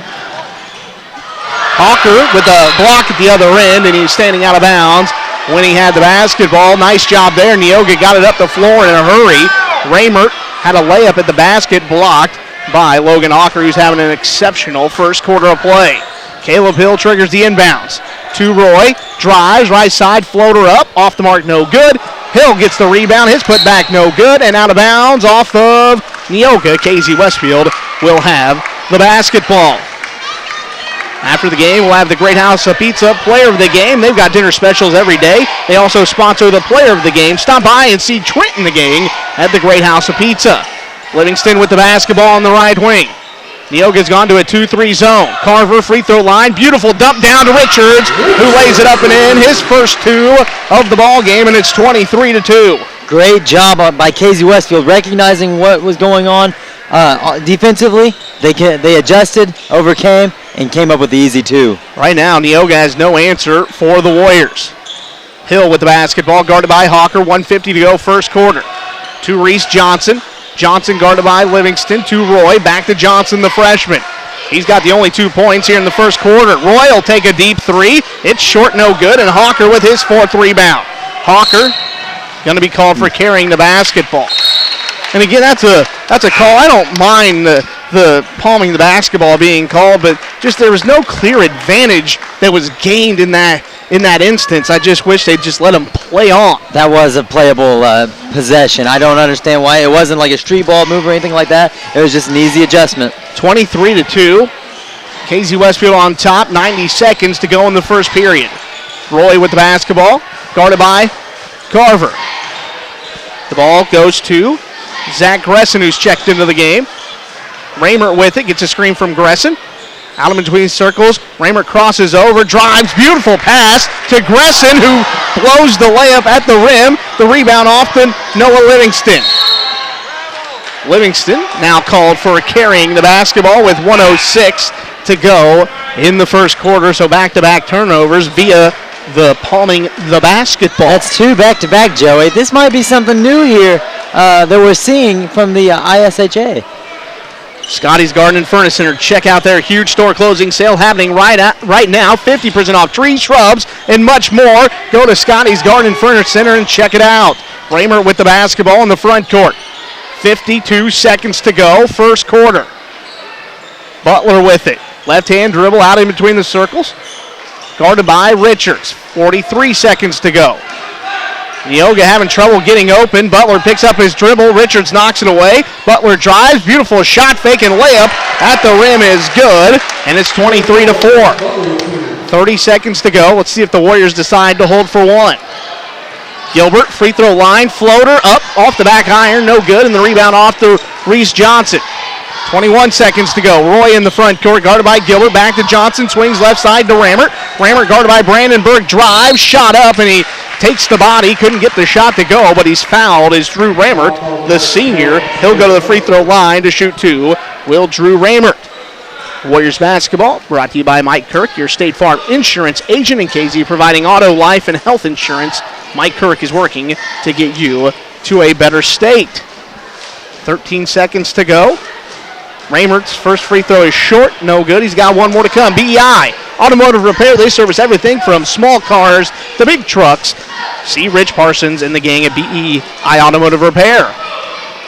Hawker with a block at the other end, and he's standing out of bounds when he had the basketball. Nice job there. Neoga got it up the floor in a hurry. Raymert had a layup at the basket blocked by Logan Hawker, who's having an exceptional first quarter of play. Caleb Hill triggers the inbounds. To Roy, drives, right side, floater up, off the mark, no good. Hill gets the rebound, his put back, no good, and out of bounds off of Neoga. KZ Westfield will have the basketball. After the game, we'll have the Great House of Pizza Player of the Game. They've got dinner specials every day. They also sponsor the Player of the Game. Stop by and see Trent and the gang at the Great House of Pizza. Livingston with the basketball on the right wing. Neoga's gone to a 2-3 zone. Carver, free throw line. Beautiful dump down to Richards, who lays it up and in. His first 2 of the ball game, and it's 23-2. Great job by KZ Westfield recognizing what was going on defensively. They adjusted, overcame, and came up with the easy 2. Right now, Neoga has no answer for the Warriors. Hill with the basketball, guarded by Hawker. 1:50 to go, first quarter. To Reece Johnson. Johnson guarded by Livingston. To Roy. Back to Johnson, the freshman. He's got the only 2 points here in the first quarter. Roy will take a deep 3. It's short, no good, and Hawker with his 4th rebound. Hawker going to be called for carrying the basketball. And again, that's a call. I don't mind the palming the basketball being called, but just there was no clear advantage that was gained in that instance. I just wish they'd just let him play on. That was a playable possession. I don't understand why. It wasn't like a street ball move or anything like that. It was just an easy adjustment. 23-2. KZ Westfield on top. 90 seconds to go in the first period. Roy with the basketball, guarded by Carver. The ball goes to Zach Gresson, who's checked into the game. Raymert with it, gets a screen from Gresson. Out in between circles, Raymert crosses over, drives, beautiful pass to Gresson, who blows the layup at the rim. The rebound off to Noah Livingston. Livingston now called for carrying the basketball with 1:06 to go in the first quarter, so back-to-back turnovers via the palming the basketball. That's 2 back-to-back, Joey. This might be something new here that we're seeing from the ISHA. Scotty's Garden and Furnace Center. Check out their huge store closing sale happening right now. 50% off trees, shrubs, and much more. Go to Scotty's Garden and Furnace Center and check it out. Raymert with the basketball in the front court. 52 seconds to go, first quarter. Butler with it. Left-hand dribble out in between the circles. Guarded by Richards. 43 seconds to go. Neoga having trouble getting open. Butler picks up his dribble. Richards knocks it away. Butler drives. Beautiful shot fake and layup at the rim is good. And it's 23-4. 30 seconds to go. Let's see if the Warriors decide to hold for 1. Gilbert, free throw line. Floater up off the back iron. No good. And the rebound off to Reece Johnson. 21 seconds to go. Roy in the front court, guarded by Gilbert. Back to Johnson. Swings left side to Rammert. Rammert guarded by Brandenburg. Drives. Shot up, and he takes the body. Couldn't get the shot to go, but he's fouled as Drew Rammert, the senior. He'll go to the free throw line to shoot 2. Will Drew Rammert. Warriors basketball brought to you by Mike Kirk, your State Farm insurance agent in KZ, providing auto, life, and health insurance. Mike Kirk is working to get you to a better state. 13 seconds to go. Raymert's first free throw is short, no good. He's got 1 more to come. BEI Automotive Repair, they service everything from small cars to big trucks. See Rich Parsons and the gang at BEI Automotive Repair.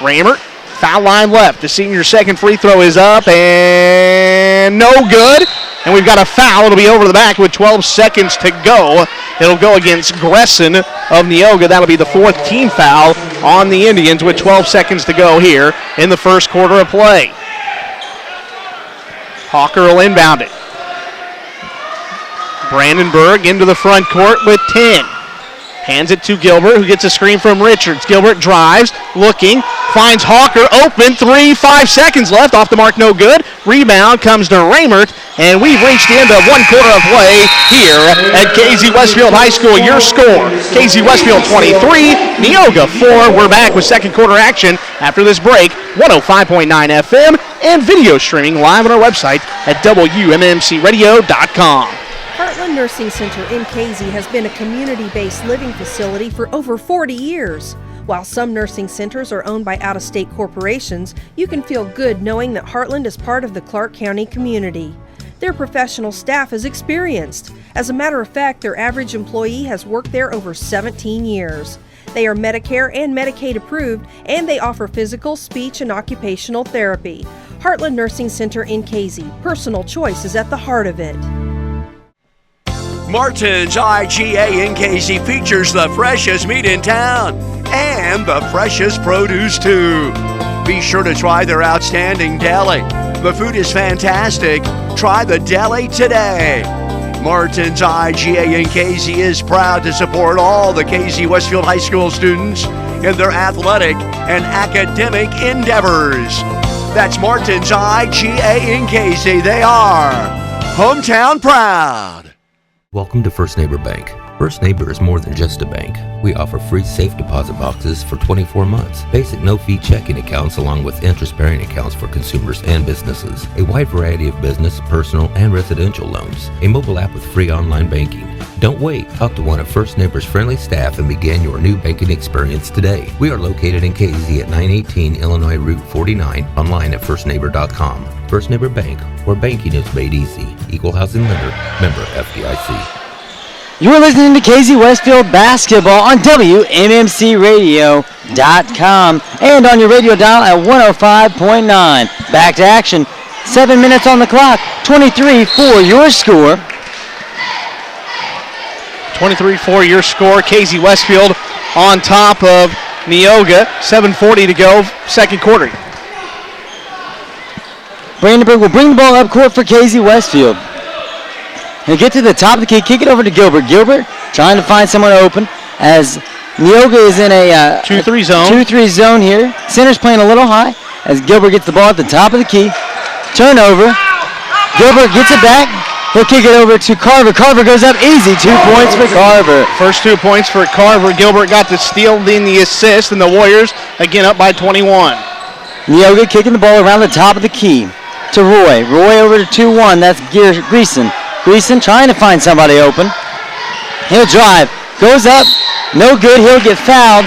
Raymert, foul line left. The senior's second free throw is up and no good. And we've got a foul. It'll be over the back with 12 seconds to go. It'll go against Gresson of Neoga. That'll be the fourth team foul on the Indians with 12 seconds to go here in the first quarter of play. Hawker will inbound it. Brandenburg into the front court with 10. Hands it to Gilbert, who gets a screen from Richards. Gilbert drives, looking, finds Hawker open. 5 seconds left. Off the mark, no good. Rebound comes to Raymert, and we've reached the end of one quarter of play here at KZ Westfield High School. Your score, KZ Westfield 23, Neoga 4. We're back with second quarter action after this break. 105.9 FM and video streaming live on our website at WMMCradio.com. Heartland Nursing Center in Casey has been a community-based living facility for over 40 years. While some nursing centers are owned by out-of-state corporations, you can feel good knowing that Heartland is part of the Clark County community. Their professional staff is experienced. As a matter of fact, their average employee has worked there over 17 years. They are Medicare and Medicaid approved, and they offer physical, speech, and occupational therapy. Heartland Nursing Center in Casey. Personal choice is at the heart of it. Martin's IGA in Casey features the freshest meat in town and the freshest produce too. Be sure to try their outstanding deli. The food is fantastic. Try the deli today. Martin's IGA in Casey is proud to support all the KZ Westfield High School students in their athletic and academic endeavors. That's Martin's IGA in Casey. They are hometown proud. Welcome to First Neighbor Bank. First Neighbor is more than just a bank. We offer free safe deposit boxes for 24 months, basic no-fee checking accounts along with interest-bearing accounts for consumers and businesses, a wide variety of business, personal, and residential loans, a mobile app with free online banking. Don't wait. Talk to one of First Neighbor's friendly staff and begin your new banking experience today. We are located in KZ at 918 Illinois Route 49, online at firstneighbor.com. First Neighbor Bank, where banking is made easy. Equal housing lender, member FDIC. You're listening to KZ Westfield basketball on WMMCradio.com and on your radio dial at 105.9. Back to action. 7 minutes on the clock. 23-4 your score. 23-4 your score. KZ Westfield on top of Neoga. 7:40 to go, second quarter. Brandenburg will bring the ball up court for KZ Westfield. He'll get to the top of the key, kick it over to Gilbert. Gilbert trying to find someone open as Neoga is in a 2-3 zone. 2-3 zone here. Center's playing a little high as Gilbert gets the ball at the top of the key. Turnover. Gilbert gets it back. He'll kick it over to Carver. Carver goes up easy. 2 points for Carver. First 2 points for Carver. Gilbert got the steal, then the assist, and the Warriors again up by 21. Neoga kicking the ball around the top of the key to Roy. Roy over to 2-1. That's Greason. Greason trying to find somebody open. He'll drive. Goes up. No good. He'll get fouled.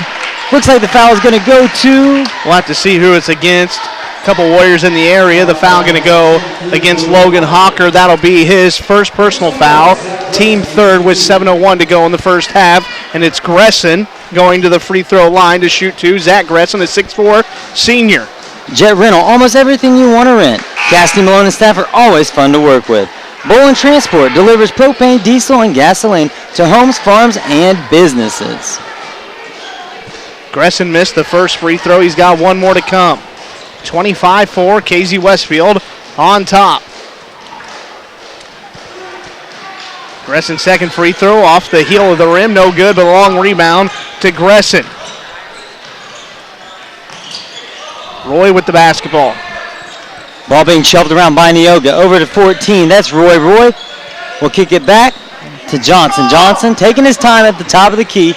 Looks like the foul is going to go to... We'll have to see who it's against. A couple Warriors in the area. The foul going to go against Logan Hawker. That'll be his first personal foul. Team third with 7:01 to go in the first half. And it's Gresson going to the free throw line to shoot two. Zach Gresson, the 6'4" senior. Jet Rental, almost everything you want to rent. Cassidy Malone and staff are always fun to work with. Bolin Transport delivers propane, diesel, and gasoline to homes, farms, and businesses. Gresson missed the first free throw. He's got one more to come. 25-4, KZ Westfield on top. Gresson second free throw off the heel of the rim. No good, but a long rebound to Gresson. Roy with the basketball. Ball being shoved around by Neoga. Over to 14. That's Roy. Roy will kick it back to Johnson. Johnson taking his time at the top of the key.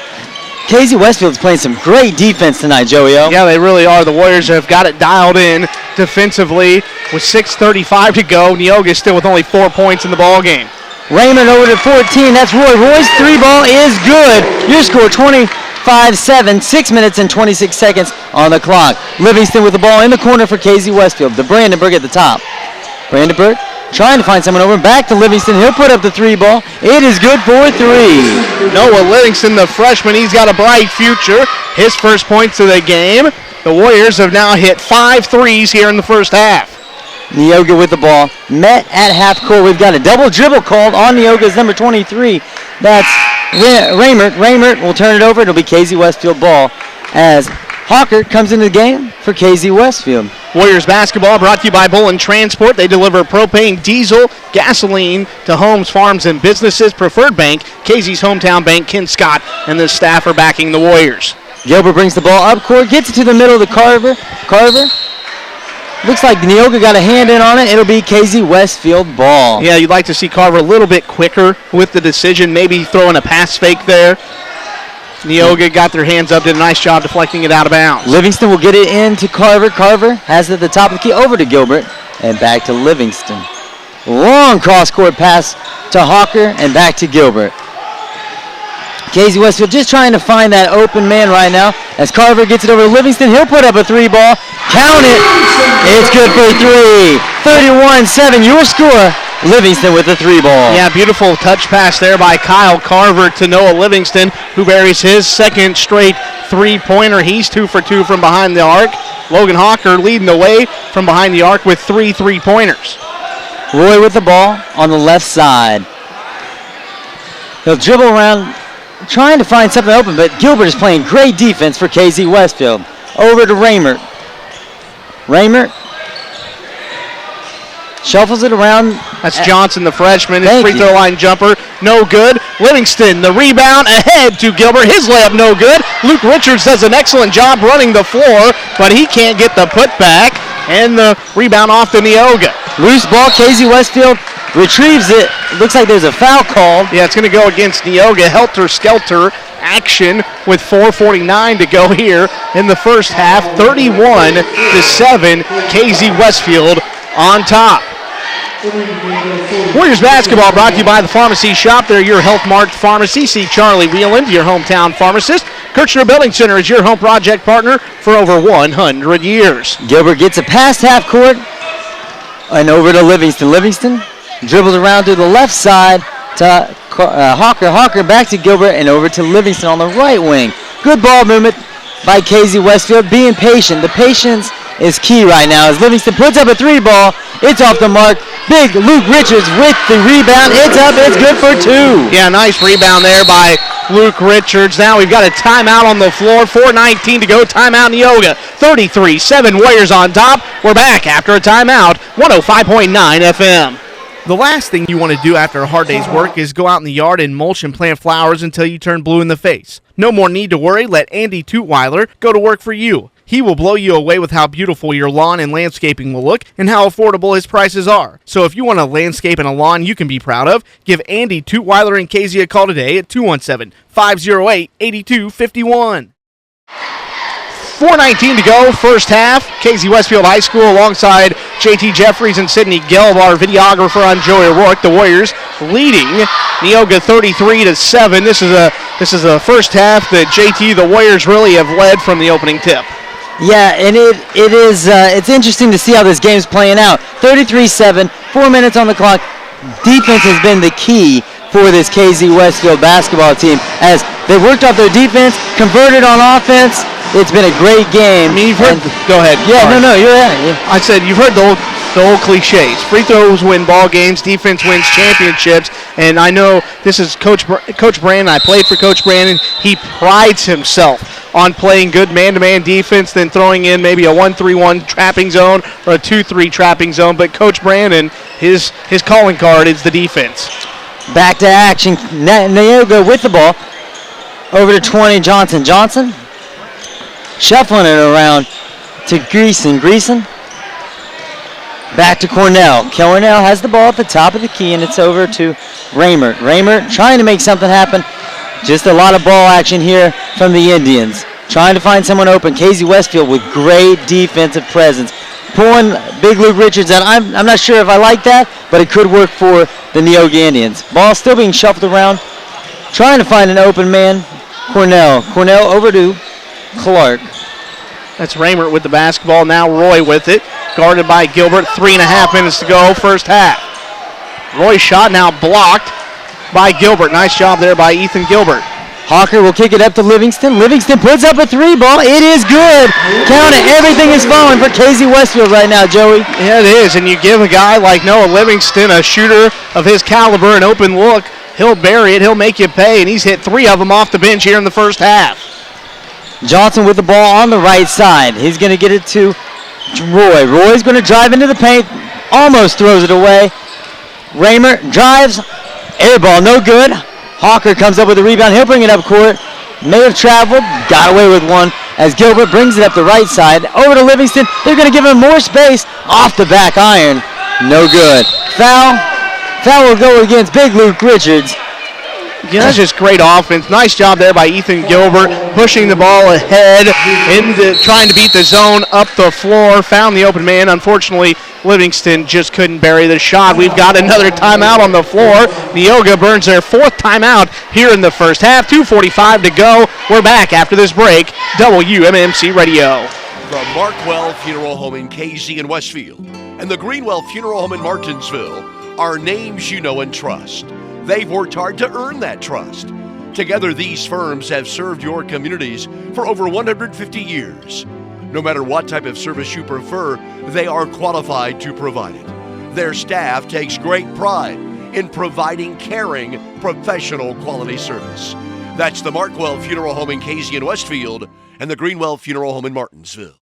KZ Westfield's playing some great defense tonight, Joey O. Yeah, they really are. The Warriors have got it dialed in defensively with 6:35 to go. Neoga still with only 4 points in the ball game. Raymond over to 14. That's Roy. Roy's three ball is good. Your score 25-7. 6 minutes and 26 seconds on the clock. Livingston with the ball in the corner for KZ Westfield. The Brandenburg at the top. Brandenburg trying to find someone over. Back to Livingston. He'll put up the three ball. It is good for three. Noah Livingston, the freshman, he's got a bright future. His first points of the game. The Warriors have now hit 5 threes here in the first half. Neoga with the ball. Met at half court. We've got a double dribble called on Neoga's number 23. That's Raymert. Raymert will turn it over. It'll be KZ Westfield ball as Hawker comes into the game for KZ Westfield. Warriors basketball brought to you by Bullen Transport. They deliver propane, diesel, gasoline to homes, farms, and businesses. Preferred Bank, KZ's hometown bank, Ken Scott, and the staff are backing the Warriors. Gilbert brings the ball up court, gets it to the middle of the Carver. Looks like Neoga got a hand in on it. It'll be KZ Westfield ball. Yeah, you'd like to see Carver a little bit quicker with the decision, maybe throwing a pass fake there. Neoga got their hands up, did a nice job deflecting it out of bounds. Livingston will get it into Carver. Carver has it at the top of the key over to Gilbert and back to Livingston. Long cross-court pass to Hawker and back to Gilbert. KZ Westfield just trying to find that open man right now as Carver gets it over to Livingston. He'll put up a three ball. Count it. It's good for three. 31-7, your score. Livingston with the three ball. Yeah, beautiful touch pass there by Kyle Carver to Noah Livingston, who buries his second straight three-pointer. He's 2 for 2 from behind the arc. Logan Hawker leading the way from behind the arc with 3 three-pointers. Roy with the ball on the left side. He'll dribble around, trying to find something open, but Gilbert is playing great defense for KZ Westfield. Over to Raymert. Raymert shuffles it around. That's Johnson, the freshman. His free throw line jumper, no good. Livingston, the rebound ahead to Gilbert. His layup, no good. Luke Richards does an excellent job running the floor, but he can't get the putback. And the rebound off to Neoga. Loose ball, KZ Westfield retrieves it. Looks like there's a foul called. Yeah, it's going to go against Neoga. Helter-skelter action with 4:49 to go here in the first half. 31-7, KZ Westfield on top. Warriors basketball brought to you by the Pharmacy Shop. They're your Health Mart pharmacy. See Charlie Wheeland, your hometown pharmacist. Kirchner Building Center is your home project partner for over 100 years. Gilbert gets it past half court and over to Livingston. Livingston dribbles around to the left side to Hawker. Hawker back to Gilbert and over to Livingston on the right wing. Good ball movement by KZ Westfield, being patient. The patience is key right now as Livingston puts up a three ball. It's off the mark. Big Luke Richards with the rebound. It's up. It's good for 2. Yeah, nice rebound there by Luke Richards. Now we've got a timeout on the floor. 4:19 to go. Timeout Neoga. 33-7 Warriors on top. We're back after a timeout. 105.9 FM. The last thing you want to do after a hard day's work is go out in the yard and mulch and plant flowers until you turn blue in the face. No more need to worry. Let Andy Tutweiler go to work for you. He will blow you away with how beautiful your lawn and landscaping will look and how affordable his prices are. So if you want a landscape and a lawn you can be proud of, give Andy Tutweiler and KZ a call today at 217-508-8251. 4:19 to go, first half. KZ Westfield High School alongside JT Jeffries and Sidney Gelb, our videographer on Joey O'Rourke. The Warriors leading Neoga 33-7. This is a first half that JT, the Warriors really have led from the opening tip. Yeah, and it's interesting to see how this game's playing out. 33-7, 4 minutes on the clock. Defense has been the key for this KZ Westfield basketball team as they worked off their defense, converted on offense. It's been a great game. I mean, you've heard. Go ahead. Yeah, sorry. no, you're right. Yeah. I said you've heard the old cliches. Free throws win ball games. Defense wins championships. And I know this is Coach Brandon. I played for Coach Brandon. He prides himself on playing good man-to-man defense, then throwing in maybe a 1-3-1 trapping zone or a 2-3 trapping zone. But Coach Brandon, his calling card is the defense. Back to action. Neoga with the ball. Over to 20, Johnson. Johnson shuffling it around to Greason. Greason back to Cornell. Cornell has the ball at the top of the key, and it's over to Raymert. Raymert trying to make something happen. Just a lot of ball action here from the Indians. Trying to find someone open. KZ Westfield with great defensive presence. Pulling Big Luke Richards out. I'm not sure if I like that, but it could work for the Neoga Indians. Ball still being shuffled around. Trying to find an open man. Cornell over to Clark. That's Raymert with the basketball. Now Roy with it. Guarded by Gilbert. 3.5 minutes to go, first half. Roy's shot now blocked by Gilbert. Nice job there by Ethan Gilbert. Hawker will kick it up to Livingston. Livingston puts up a 3 ball. It is good. Count it. Everything is falling for KZ Westfield right now, Joey. Yeah, it is. And you give a guy like Noah Livingston, a shooter of his caliber, an open look, he'll bury it. He'll make you pay. And he's hit 3 of them off the bench here in the first half. Johnson with the ball on the right side. He's going to get it to Roy. Roy's going to drive into the paint. Almost throws it away. Raymer drives. Air ball, no good. Hawker comes up with a rebound. He'll bring it up court. May have traveled. Got away with one as Gilbert brings it up the right side. Over to Livingston. They're going to give him more space. Off the back iron. No good. Foul. Foul will go against Big Luke Richards. Yeah, that's just great offense. Nice job there by Ethan Gilbert, pushing the ball ahead, trying to beat the zone up the floor. Found the open man. Unfortunately, Livingston just couldn't bury the shot. We've got another timeout on the floor. Neoga burns their 4th timeout here in the first half. 2:45 to go. We're back after this break. WMMC Radio. The Markwell Funeral Home in KZ and Westfield and the Greenwell Funeral Home in Martinsville are names you know and trust. They've worked hard to earn that trust. Together, these firms have served your communities for over 150 years. No matter what type of service you prefer, they are qualified to provide it. Their staff takes great pride in providing caring, professional quality service. That's the Markwell Funeral Home in KZ and Westfield and the Greenwell Funeral Home in Martinsville.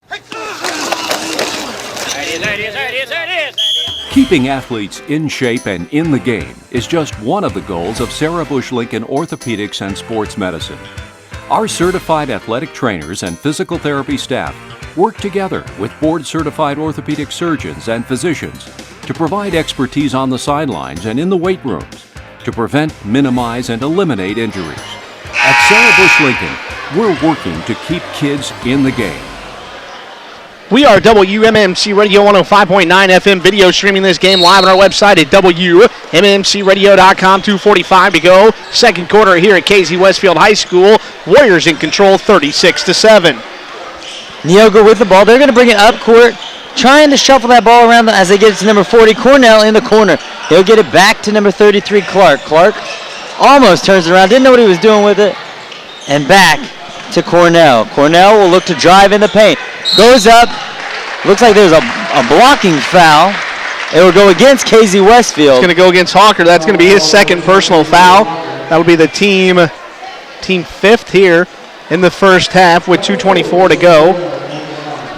Keeping athletes in shape and in the game is just one of the goals of Sarah Bush Lincoln Orthopedics and Sports Medicine. Our certified athletic trainers and physical therapy staff work together with board-certified orthopedic surgeons and physicians to provide expertise on the sidelines and in the weight rooms to prevent, minimize, and eliminate injuries. At Sarah Bush Lincoln, we're working to keep kids in the game. We are WMMC Radio 105.9 FM video streaming this game live on our website at WMMCradio.com. 2:45 to go. Second quarter here at KZ Westfield High School. Warriors in control 36-7. Neoga with the ball. They're going to bring it up court, trying to shuffle that ball around as they get it to number 40, Cornell in the corner. He'll get it back to number 33, Clark. Clark almost turns it around, didn't know what he was doing with it, and back to Cornell. Cornell will look to drive in the paint. Goes up. Looks like there's a blocking foul. It will go against KZ Westfield. It's going to go against Hawker. That's going to be his second personal foul. That would be the team 5th here in the first half with 2:24 to go.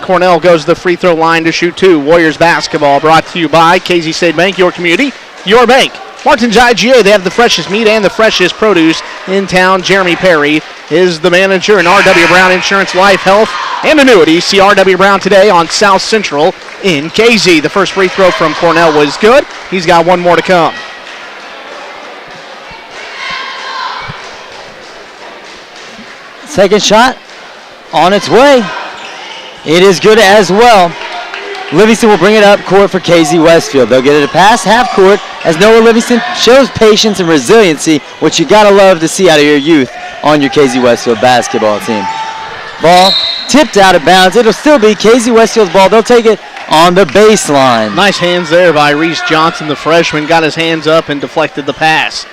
Cornell goes to the free throw line to shoot 2. Warriors basketball brought to you by KZ State Bank, your community, your bank. Martin's IGA, they have the freshest meat and the freshest produce in town. Jeremy Perry is the manager, and R.W. Brown Insurance, Life, Health, and Annuities. See R.W. Brown today on South Central in KZ. The first free throw from Cornell was good. He's got one more to come. Second shot on its way. It is good as well. Livingston will bring it up court for KZ Westfield. They'll get it past half court as Noah Livingston shows patience and resiliency, which you gotta love to see out of your youth on your KZ Westfield basketball team. Ball tipped out of bounds. It'll still be KZ Westfield's ball. They'll take it on the baseline. Nice hands there by Reece Johnson, the freshman. Got his hands up and deflected the pass.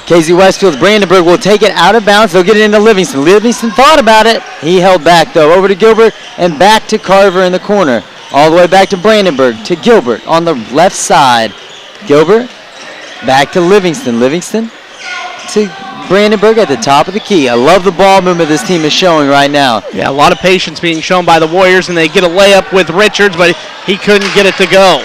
KZ Westfield's Brandenburg will take it out of bounds. They'll get it into Livingston. Livingston thought about it. He held back, though. Over to Gilbert and back to Carver in the corner. All the way back to Brandenburg, to Gilbert on the left side. Gilbert back to Livingston. Livingston to Brandenburg at the top of the key. I love the ball movement this team is showing right now. Yeah, a lot of patience being shown by the Warriors, and they get a layup with Richards, but he couldn't get it to go.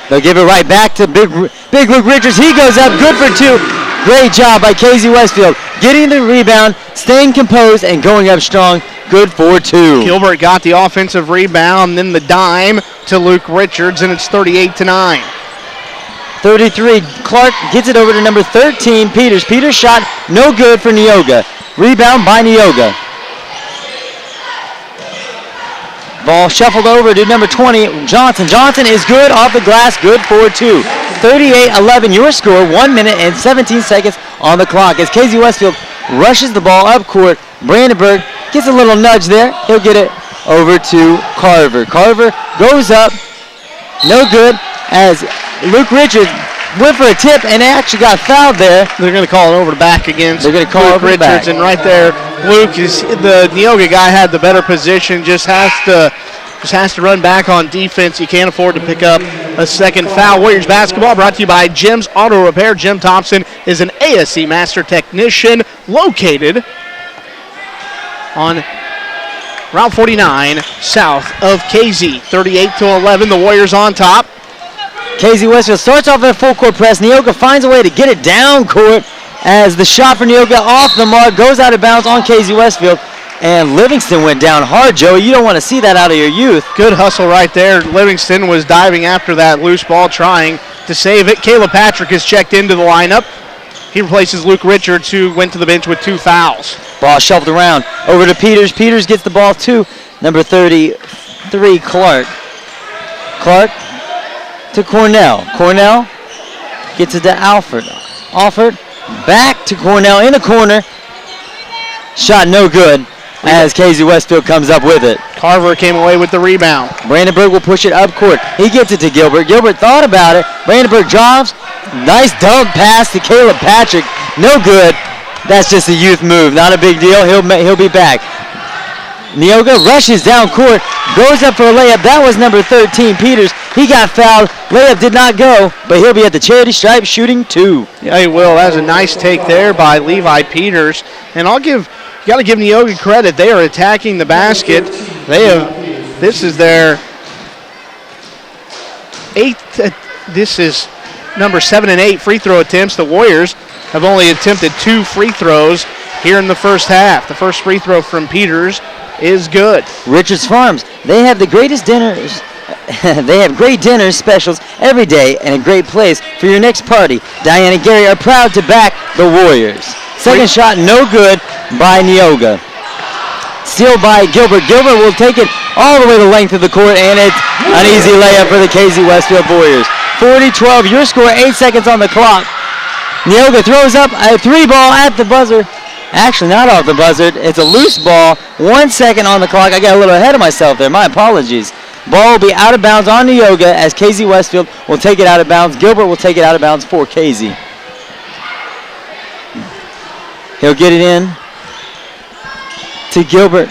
They'll give it right back to Big Luke Richards. He goes up, good for 2. Great job by KZ Westfield, getting the rebound, staying composed, and going up strong. Good for 2. Gilbert got the offensive rebound, then the dime to Luke Richards, and it's 38-9. 33, Clark gets it over to number 13, Peters. Peters shot no good for Neoga. Rebound by Neoga. Ball shuffled over to number 20, Johnson. Johnson is good off the glass, good for 2. 38-11, your score, 1 minute and 17 seconds on the clock as KZ Westfield rushes the ball up court. Brandenburg gets a little nudge there. He'll get it over to Carver. Carver goes up, no good, as Luke Richards went for a tip and actually got fouled there. They're going to call it over the back against They're going to call Luke over the Richards. back. And right there, Luke, the Neoga guy had the better position, just has to run back on defense. You can't afford to pick up a second foul. Warriors basketball brought to you by Jim's Auto Repair. Jim Thompson is an ASC Master Technician located on Route 49 south of KZ. 38-11, the Warriors on top. KZ Westfield starts off at a full court press. Neoga finds a way to get it down court as the shot for Neoga off the mark goes out of bounds on KZ Westfield. And Livingston went down hard, Joey. You don't want to see that out of your youth. Good hustle right there. Livingston was diving after that loose ball, trying to save it. Caleb Patrick is checked into the lineup. He replaces Luke Richards, who went to the bench with 2 fouls. Ball shuffled around. Over to Peters. Peters gets the ball to number 33, Clark. Clark to Cornell. Cornell gets it to Alford. Alford back to Cornell in the corner. Shot no good as KZ Westfield comes up with it. Carver came away with the rebound. Brandenburg will push it up court. He gets it to Gilbert. Gilbert thought about it. Brandenburg drives. Nice dump pass to Caleb Patrick. No good. That's just a youth move. Not a big deal. He'll be back. Neoga rushes down court. Goes up for a layup. That was number 13, Peters. He got fouled. Layup did not go, but he'll be at the charity stripe shooting 2. Yeah, he will. That was a nice take there by Levi Peters. And you got to give Neoga credit. They are attacking the basket. This is their 8th. This is number 7 and 8 free throw attempts. The Warriors have only attempted 2 free throws here in the first half. The first free throw from Peters is good. Richards Farms, they have the greatest dinners. They have great dinner specials every day and a great place for your next party. Diane and Gary are proud to back the Warriors. Second shot, no good by Neoga. Steal by Gilbert. Gilbert will take it all the way the length of the court, and it's an easy layup for the KZ Westfield Warriors. 40-12, your score, 8 seconds on the clock. Neoga throws up a 3 ball at the buzzer. Actually, not off the buzzer. It's a loose ball. 1 second on the clock. I got a little ahead of myself there. My apologies. Ball will be out of bounds on Neoga as KZ Westfield will take it out of bounds. Gilbert will take it out of bounds for KZ. He'll get it in to Gilbert.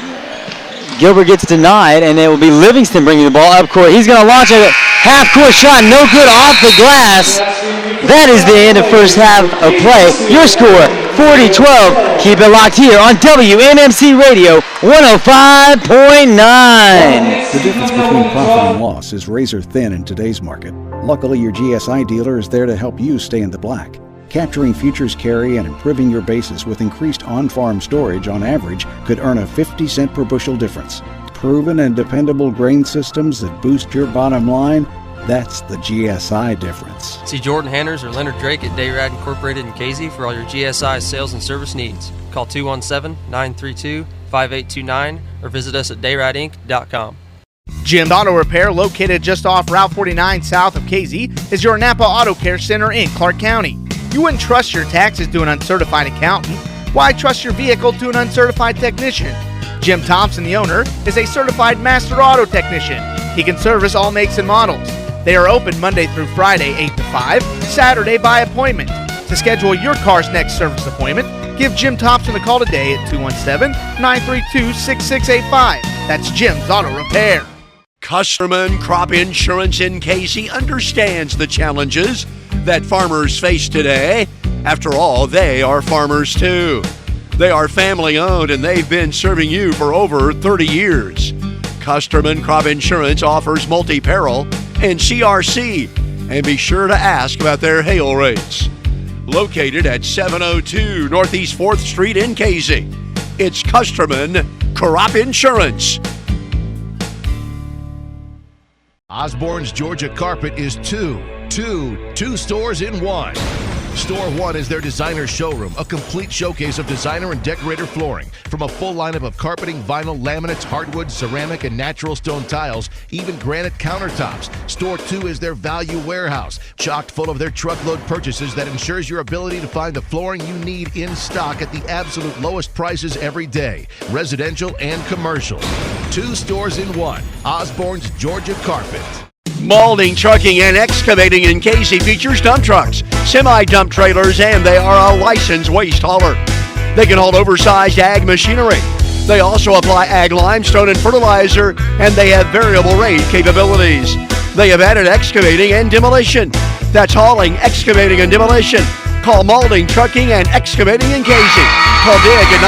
Gilbert gets denied, and it will be Livingston bringing the ball up court. He's going to launch a half-court shot. No good off the glass. That is the end of first half of play. Your score, 40-12. Keep it locked here on WMMC Radio 105.9. The difference between profit and loss is razor thin in today's market. Luckily, your GSI dealer is there to help you stay in the black. Capturing futures carry and improving your basis with increased on-farm storage on average could earn a 50-cent per bushel difference. Proven and dependable grain systems that boost your bottom line, that's the GSI difference. See Jordan Hanners or Leonard Drake at Dayrad Incorporated in KZ for all your GSI sales and service needs. Call 217-932-5829 or visit us at dayradinc.com. Jim's Auto Repair, located just off Route 49 south of KZ, is your Napa Auto Care Center in Clark County. You wouldn't trust your taxes to an uncertified accountant. Why trust your vehicle to an uncertified technician? Jim Thompson, the owner, is a certified master auto technician. He can service all makes and models. They are open Monday through Friday, 8 to 5, Saturday by appointment. To schedule your car's next service appointment, give Jim Thompson a call today at 217-932-6685. That's Jim's Auto Repair. Custerman Crop Insurance in KC understands the challenges that farmers face today. After all, they are farmers too. They are family owned and they've been serving you for over 30 years. Custerman Crop Insurance offers multi-peril and CRC, and be sure to ask about their hail rates. Located at 702 Northeast 4th Street in KZ, it's Custerman Crop Insurance. Osborne's Georgia Carpet is two stores in one. Store 1 is their designer showroom, a complete showcase of designer and decorator flooring. From a full lineup of carpeting, vinyl, laminates, hardwood, ceramic, and natural stone tiles, even granite countertops. Store 2 is their value warehouse, chocked full of their truckload purchases that ensures your ability to find the flooring you need in stock at the absolute lowest prices every day, residential and commercial. 2 stores in one. Osborne's Georgia Carpet. Maulding Trucking and Excavating in Casey features dump trucks, semi-dump trailers, and they are a licensed waste hauler. They can haul oversized ag machinery. They also apply ag limestone and fertilizer, and they have variable rate capabilities. They have added excavating and demolition. That's hauling, excavating, and demolition. Call Maulding Trucking and Excavating in Casey. Call Dig at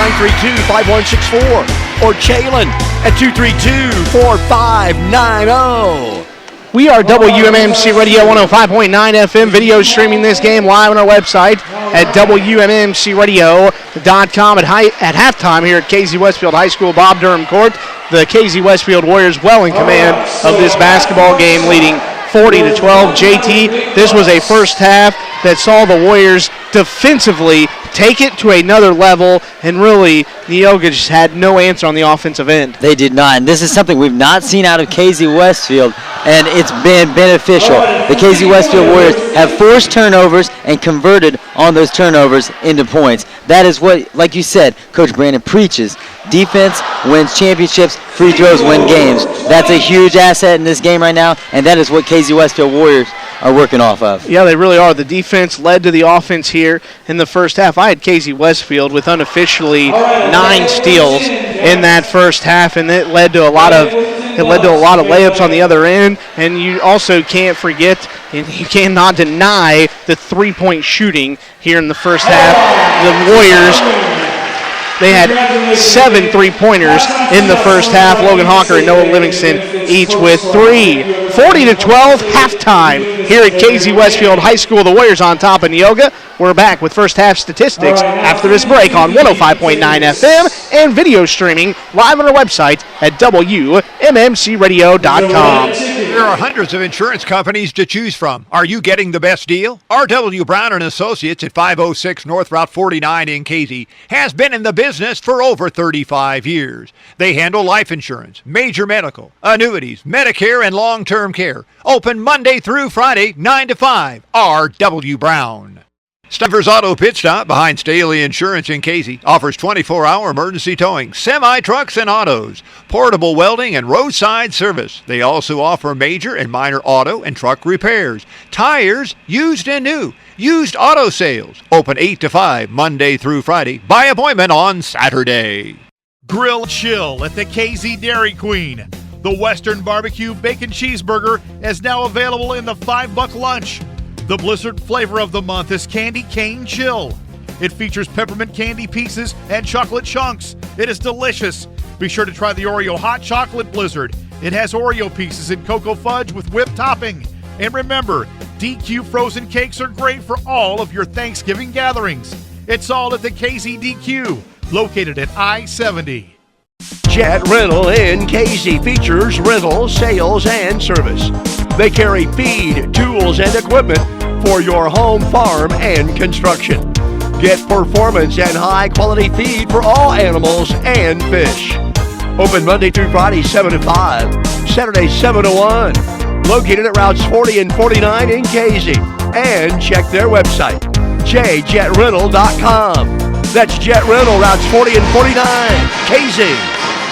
932-5164 or Chalin at 232-4590. We are WMMC Radio 105.9 FM, video streaming this game live on our website at WMMCRadio.com. At halftime here at Casey Westfield High School, Bob Durham Court, the Casey Westfield Warriors well in command of this basketball game, leading 40-12. JT, this was a first half that saw the Warriors defensively take it to another level, and really, Neoga just had no answer on the offensive end. They did not, and this is something we've not seen out of Casey Westfield, and it's been beneficial. The Casey Westfield Warriors have forced turnovers and converted on those turnovers into points. That is what, like you said, Coach Brandon preaches. Defense wins championships, free throws win games. That's a huge asset in this game right now, and that is what Casey Westfield Warriors are working off of. Yeah, they really are. The defense led to the offense here in the first half. I had Casey Westfield with unofficially 9 steals in that first half, and it led to a lot of layups on the other end. And you also can't forget, and you cannot deny, the three-point shooting here in the first half. The Warriors, they had 7 3-pointers in the first half. Logan Hawker and Noah Livingston each with 3. 40-12 halftime here at Casey Westfield High School. The Warriors on top of Neoga. We're back with first half statistics after this break on 105.9 FM and video streaming live on our website at WMMCRadio.com. There are hundreds of insurance companies to choose from. Are you getting the best deal? R.W. Brown & Associates at 506 North Route 49 in Casey has been in the business for over 35 years. They handle life insurance, major medical, annuities, Medicare, and long-term care. Open Monday through Friday, 9 to 5. R.W. Brown. Stuffers Auto Pit Stop behind Staley Insurance in Casey offers 24-hour emergency towing, semi-trucks and autos, portable welding, and roadside service. They also offer major and minor auto and truck repairs, tires, used and new, used auto sales. Open 8 to 5 Monday through Friday. By appointment on Saturday. Grill Chill at the KZ Dairy Queen. The Western Barbecue Bacon Cheeseburger is now available in the $5 lunch. The Blizzard flavor of the month is Candy Cane Chill. It features peppermint candy pieces and chocolate chunks. It is delicious. Be sure to try the Oreo Hot Chocolate Blizzard. It has Oreo pieces and cocoa fudge with whipped topping. And remember, DQ frozen cakes are great for all of your Thanksgiving gatherings. It's all at the KZDQ, located at I-70. Jet Rental in Casey features rental, sales, and service. They carry feed, tools, and equipment for your home, farm, and construction. Get performance and high-quality feed for all animals and fish. Open Monday through Friday, 7 to 5. Saturday, 7 to 1. Located at routes 40 and 49 in Casey. And check their website, jjetrental.com. That's Jet Rental, routes 40 and 49, Casey.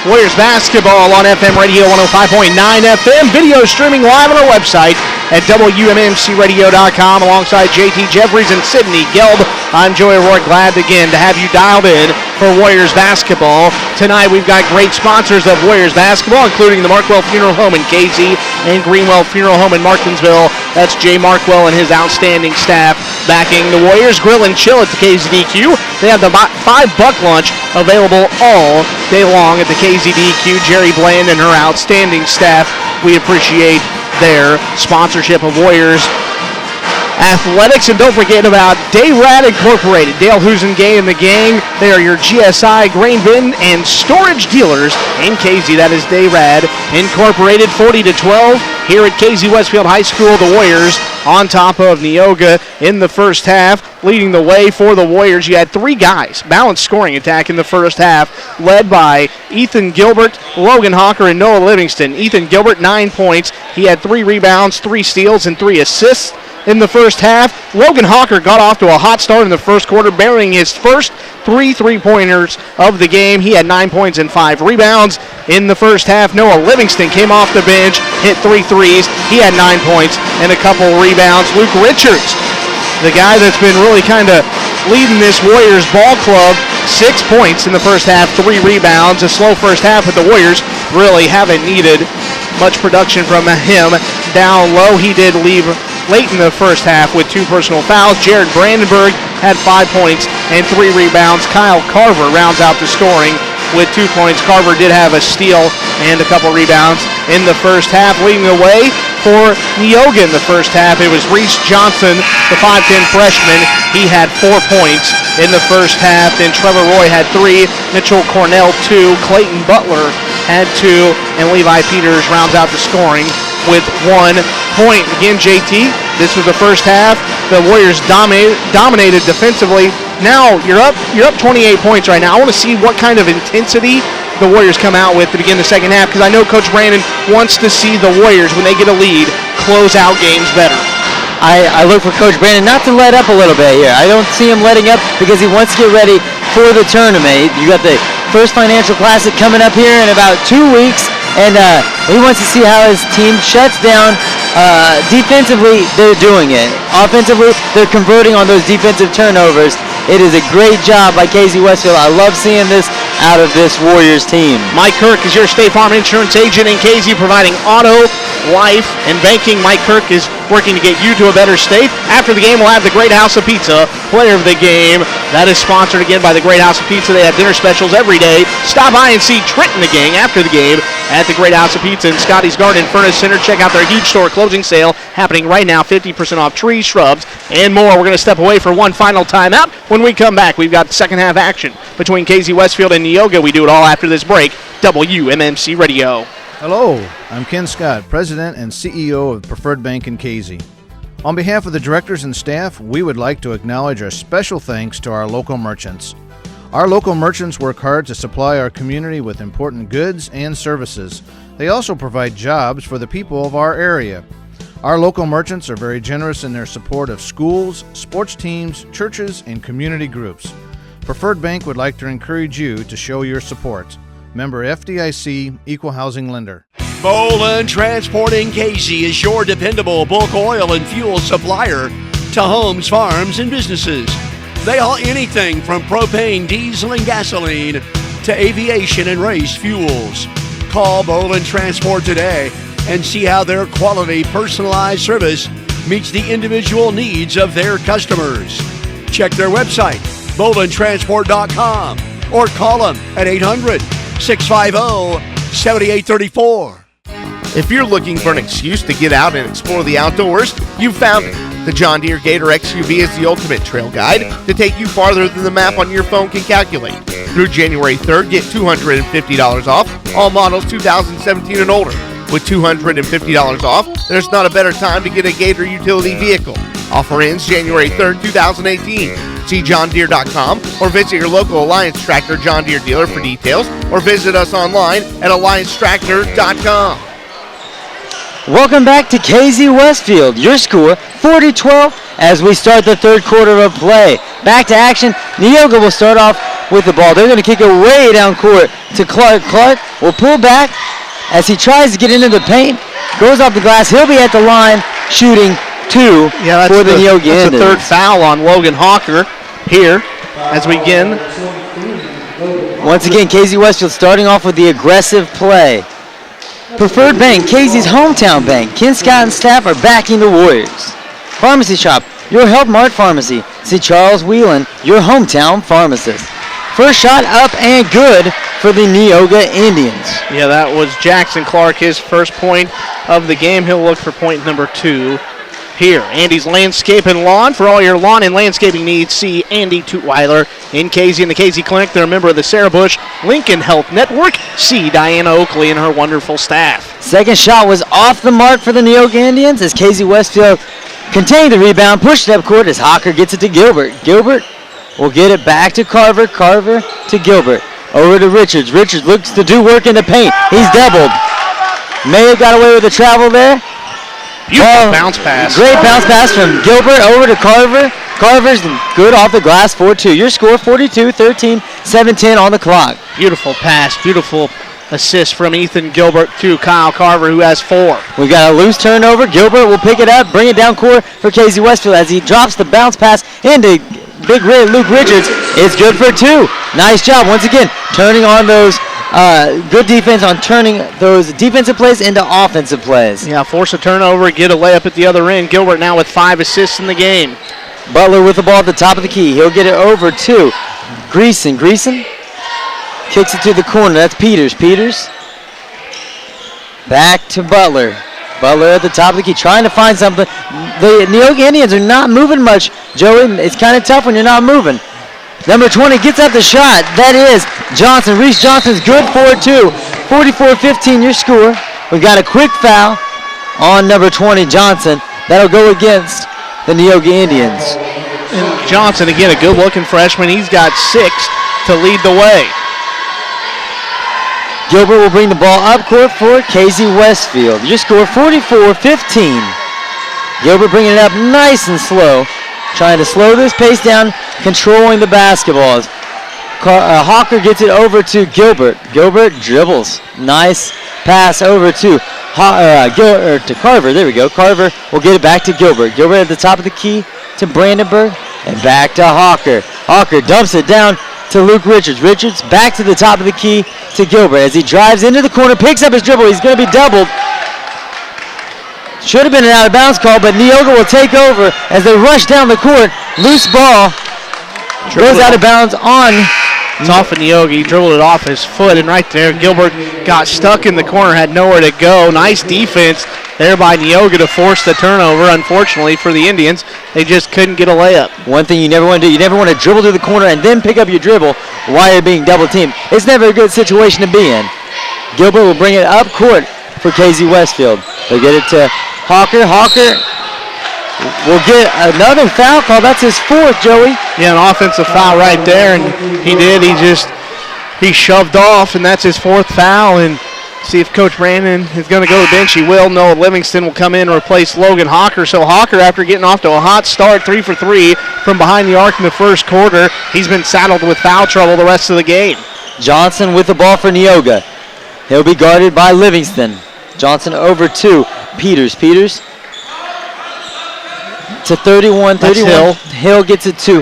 Warriors basketball on FM radio 105.9 FM. Video streaming live on our website at WMMCRadio.com alongside JT Jeffries and Sydney Gelb. I'm Joey Roy, glad again to have you dialed in for Warriors basketball. Tonight we've got great sponsors of Warriors basketball, including the Markwell Funeral Home in Casey and Greenwell Funeral Home in Martinsville. That's Jay Markwell and his outstanding staff backing the Warriors. Grill and Chill at the KZDQ. They have the $5 lunch available all day long at the KZDQ. Jerry Bland and her outstanding staff, we appreciate their sponsorship of Warriors athletics. And don't forget about Dayrad Incorporated. Dale Husengay and the gang. They are your GSI grain bin and storage dealers in Casey. That is Dayrad Incorporated. 40-12 here at Casey Westfield High School. The Warriors on top of Neoga in the first half. Leading the way for the Warriors, you had 3 guys. Balanced scoring attack in the first half, led by Ethan Gilbert, Logan Hawker, and Noah Livingston. Ethan Gilbert, 9 points. He had 3 rebounds, 3 steals, and 3 assists in the first half. Logan Hawker got off to a hot start in the first quarter, burying his first 3 3-pointers of the game. He had 9 points and 5 rebounds in the first half. Noah Livingston came off the bench, hit 3 threes. He had 9 points and a couple rebounds. Luke Richards, the guy that's been really kind of leading this Warriors ball club, 6 points in the first half, 3 rebounds. A slow first half, but the Warriors really haven't needed much production from him. Down low, he did leave late in the first half with 2 personal fouls. Jared Brandenburg had 5 points and 3 rebounds. Kyle Carver rounds out the scoring with 2 points. Carver did have a steal and a couple rebounds in the first half. Leading the way for Neoga in the first half, it was Reece Johnson, the 5'10 freshman. He had 4 points in the first half. Then Trevor Roy had 3, Mitchell Cornell 2, Clayton Butler had 2, and Levi Peters rounds out the scoring with 1 point. Again, JT, this was the first half. The Warriors dominated defensively. Now you're up 28 points right now. I want to see what kind of intensity the Warriors come out with to begin the second half, because I know Coach Brandon wants to see the Warriors, when they get a lead, close out games better. I look for Coach Brandon not to let up a little bit here. I don't see him letting up because he wants to get ready for the tournament. You got the First Financial Classic coming up here in about 2 weeks, and he wants to see how his team shuts down. Defensively, they're doing it. Offensively, they're converting on those defensive turnovers. It is a great job by KZ Westfield. I love seeing this out of this Warriors team. Mike Kirk is your State Farm insurance agent in KZ, providing auto, life, and banking. Mike Kirk is working to get you to a better state. After the game, we'll have the Great House of Pizza player of the game. That is sponsored again by the Great House of Pizza. They have dinner specials every day. Stop by and see Trent and the gang after the game at the Great House of Pizza in Scotty's Garden Furnace Center. Check out their huge store closing sale happening right now. 50% off trees, shrubs, and more. We're going to step away for one final timeout. When we come back, we've got the second half action between KZ Westfield and Neoga. We do it all after this break. WMMC Radio. Hello, I'm Ken Scott, President and CEO of Preferred Bank in KZ. On behalf of the directors and staff, we would like to acknowledge our special thanks to our local merchants. Our local merchants work hard to supply our community with important goods and services. They also provide jobs for the people of our area. Our local merchants are very generous in their support of schools, sports teams, churches, and community groups. Preferred Bank would like to encourage you to show your support. Member FDIC, Equal Housing Lender. Bolin Transport in KZ is your dependable bulk oil and fuel supplier to homes, farms, and businesses. They haul anything from propane, diesel, and gasoline to aviation and race fuels. Call Bolin Transport today and see how their quality, personalized service meets the individual needs of their customers. Check their website, bolintransport.com, or call them at 800-650-7834. If you're looking for an excuse to get out and explore the outdoors, you've found it. The John Deere Gator XUV is the ultimate trail guide to take you farther than the map on your phone can calculate. Through January 3rd, get $250 off all models 2017 and older. With $250 off, there's not a better time to get a Gator utility vehicle. Offer ends January 3rd, 2018. See johndeere.com or visit your local Alliance Tractor John Deere dealer for details, or visit us online at alliancetractor.com. Welcome back to KZ Westfield. Your score 40-12 as we start the third quarter of play. Back to action. Neoga will start off with the ball. They're going to kick it way down court to Clark. Clark will pull back as he tries to get into the paint. Goes off the glass. He'll be at the line shooting 2 for the Neoga Indians. That's the third foul on Logan Hawker here as we begin. Once again, KZ Westfield starting off with the aggressive play. Preferred Bank, KZ's hometown bank. Ken Scott and staff are backing the Warriors. Pharmacy Shop, your Health Mart Pharmacy. See Charles Whelan, your hometown pharmacist. First shot up and good for the Neoga Indians. Yeah, that was Jackson Clark, his first point of the game. He'll look for point number 2 here. Andy's Landscape and Lawn. For all your lawn and landscaping needs, see Andy Tutweiler in KZ and the KZ Clinic. They're a member of the Sarah Bush Lincoln Health Network. See Diana Oakley and her wonderful staff. Second shot was off the mark for the Neoga Indians as KZ Westfield contained the rebound, pushed it up court as Hawker gets it to Gilbert. Gilbert will get it back to Carver. Carver to Gilbert. Over to Richards. Richards looks to do work in the paint. He's doubled. May have got away with the travel there. Beautiful bounce pass. Great bounce pass from Gilbert over to Carver. Carver's good off the glass, 4-2. Your score, 42-13, 7:10 on the clock. Beautiful pass, beautiful assist from Ethan Gilbert to Kyle Carver, who has 4. We got a loose turnover. Gilbert will pick it up, bring it down court for Casey Westfield as he drops the bounce pass into Big Red Luke Richards. It's good for 2. Nice job once again turning on those good defense on turning those defensive plays into offensive plays. Yeah, force a turnover, get a layup at the other end. Gilbert now with 5 assists in the game. Butler with the ball at the top of the key. He'll get it over to Greason. Greason kicks it to the corner. That's Peters. Peters back to Butler. Butler at the top of the key trying to find something. The Neoga Indians are not moving much, Joey. It's kind of tough when you're not moving. Number 20 gets at the shot. That is Johnson. Reece Johnson's good for 2. 44-15 your score. We've got a quick foul on number 20, Johnson. That'll go against the Neoga Indians. And Johnson, again, a good-looking freshman. He's got 6 to lead the way. Gilbert will bring the ball up court for Casey Westfield. Your score, 44-15. Gilbert bringing it up nice and slow. Trying to slow this pace down, controlling the basketballs. Hawker gets it over to Gilbert. Gilbert dribbles. Nice pass over to Carver. There we go. Carver will get it back to Gilbert. Gilbert at the top of the key to Brandenburg and back to Hawker. Hawker dumps it down to Luke Richards. Richards back to the top of the key to Gilbert as he drives into the corner, picks up his dribble. He's going to be doubled. Should have been an out-of-bounds call, but Neoga will take over as they rush down the court. Loose ball goes out of bounds on. It's off of Neoga. He dribbled it off his foot, and right there, Gilbert got stuck in the corner, had nowhere to go. Nice defense there by Neoga to force the turnover. Unfortunately for the Indians, they just couldn't get a layup. One thing you never want to do, you never want to dribble to the corner and then pick up your dribble while you're being double-teamed. It's never a good situation to be in. Gilbert will bring it up court for Casey Westfield. They'll get it to Hawker. Hawker will get another foul call. That's his 4th, Joey. Yeah, an offensive foul right there, and he did. He shoved off, and that's his 4th foul. And see if Coach Brandon is going to go to the bench. He will. Noah Livingston will come in and replace Logan Hawker. So Hawker, after getting off to a hot start, 3 for 3 from behind the arc in the first quarter, he's been saddled with foul trouble the rest of the game. Johnson with the ball for Neoga. He'll be guarded by Livingston. Johnson over to Peters. Peters to 31. Hill gets it to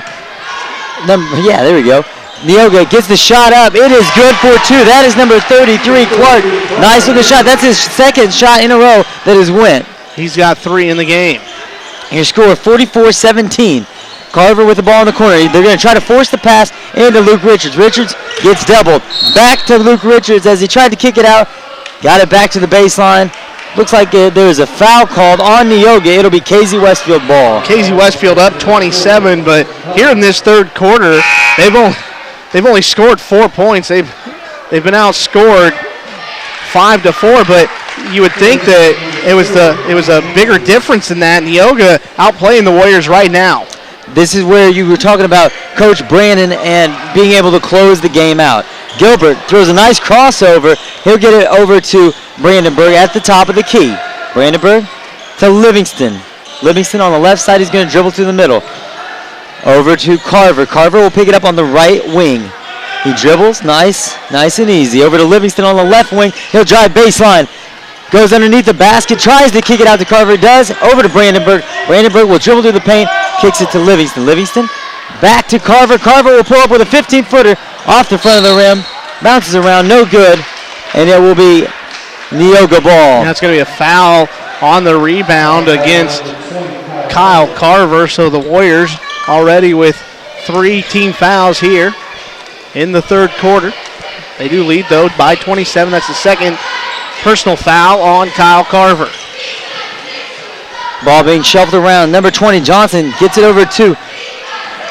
there we go. Neoga gets the shot up. It is good for 2. That is number 33, Clark. Nice with the shot. That's his 2nd shot in a row that has went. He's got 3 in the game. Your score, 44-17. Carver with the ball in the corner. They're going to try to force the pass into Luke Richards. Richards gets doubled. Back to Luke Richards as he tried to kick it out. Got it back to the baseline. Looks like there is a foul called on Neoga. It'll be Casey Westfield ball. Casey Westfield up 27, but here in this third quarter, they've only scored 4 points. They've been outscored 5-4, but you would think that it was a bigger difference than that. Neoga outplaying the Warriors right now. This is where you were talking about Coach Brandon and being able to close the game out. Gilbert throws a nice crossover. He'll get it over to Brandenburg at the top of the key. Brandenburg to Livingston. Livingston on the left side. He's going to dribble through the middle. Over to Carver. Carver will pick it up on the right wing. He dribbles. Nice and easy. Over to Livingston on the left wing. He'll drive baseline. Goes underneath the basket. Tries to kick it out to Carver. Does. Over to Brandenburg. Brandenburg will dribble through the paint. Kicks it to Livingston. Livingston back to Carver. Carver will pull up with a 15-footer off the front of the rim. Bounces around. No good. And it will be Neoga ball. That's going to be a foul on the rebound against Kyle Carver. So the Warriors already with 3 team fouls here in the third quarter. They do lead, though, by 27. That's the 2nd personal foul on Kyle Carver. Ball being shuffled around. Number 20, Johnson, gets it over to,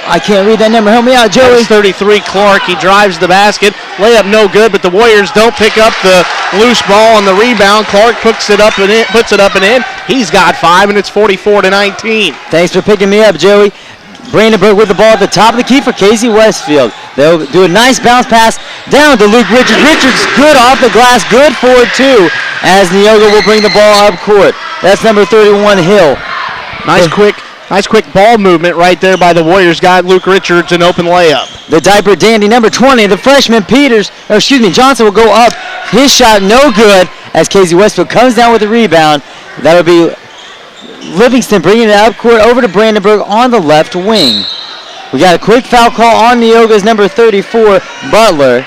I can't read that number. Help me out, Joey. That's 33, Clark. He drives the basket. Layup no good, but the Warriors don't pick up the loose ball on the rebound. Clark puts it up and in. He's got 5, and it's 44-19. Thanks for picking me up, Joey. Brandenburg with the ball at the top of the key for Casey Westfield. They'll do a nice bounce pass down to Luke Richards. Richards good off the glass, good for 2, as Neoga will bring the ball up court. That's number 31, Hill. Nice quick ball movement right there by the Warriors. Got Luke Richards an open layup. The diaper dandy, number 20, the freshman Johnson will go up. His shot no good as Casey Westfield comes down with the rebound. That'll be Livingston bringing it up court over to Brandenburg on the left wing. We got a quick foul call on Neoga's number 34, Butler.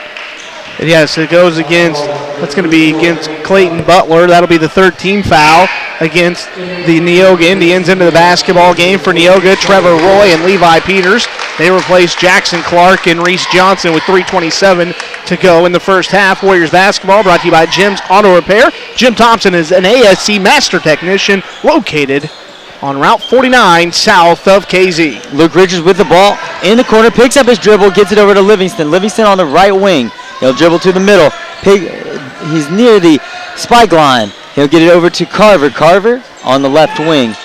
Yes, it goes against, that's going to be against Clayton Butler. That'll be the third team foul against the Neoga Indians. Into the basketball game for Neoga, Trevor Roy and Levi Peters. They replace Jackson Clark and Reece Johnson with 3:27 to go in the first half. Warriors basketball brought to you by Jim's Auto Repair. Jim Thompson is an ASC master technician located on Route 49 south of KZ. Luke Richards with the ball in the corner, picks up his dribble, gets it over to Livingston. Livingston on the right wing. He'll dribble to the middle. He's near the spike line. He'll get it over to Carver. Carver on the left wing.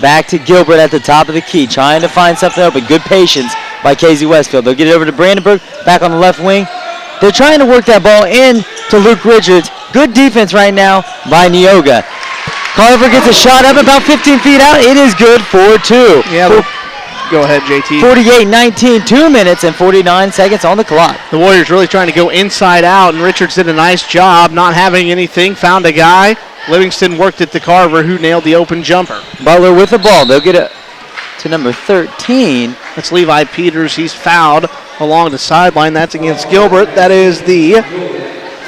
Back to Gilbert at the top of the key, trying to find something open. Good patience by KZ Westfield. They'll get it over to Brandenburg, back on the left wing. They're trying to work that ball in to Luke Richards. Good defense right now by Neoga. Carver gets a shot up about 15 feet out. It is good for 2. Yeah, go ahead, JT. 48-19, 2 minutes and 49 seconds on the clock. The Warriors really trying to go inside out, and Richards did a nice job not having anything. Found a guy. Livingston worked it to Carver, who nailed the open jumper. Butler with the ball. They'll get it to number 13. That's Levi Peters. He's fouled along the sideline. That's against Gilbert. That is the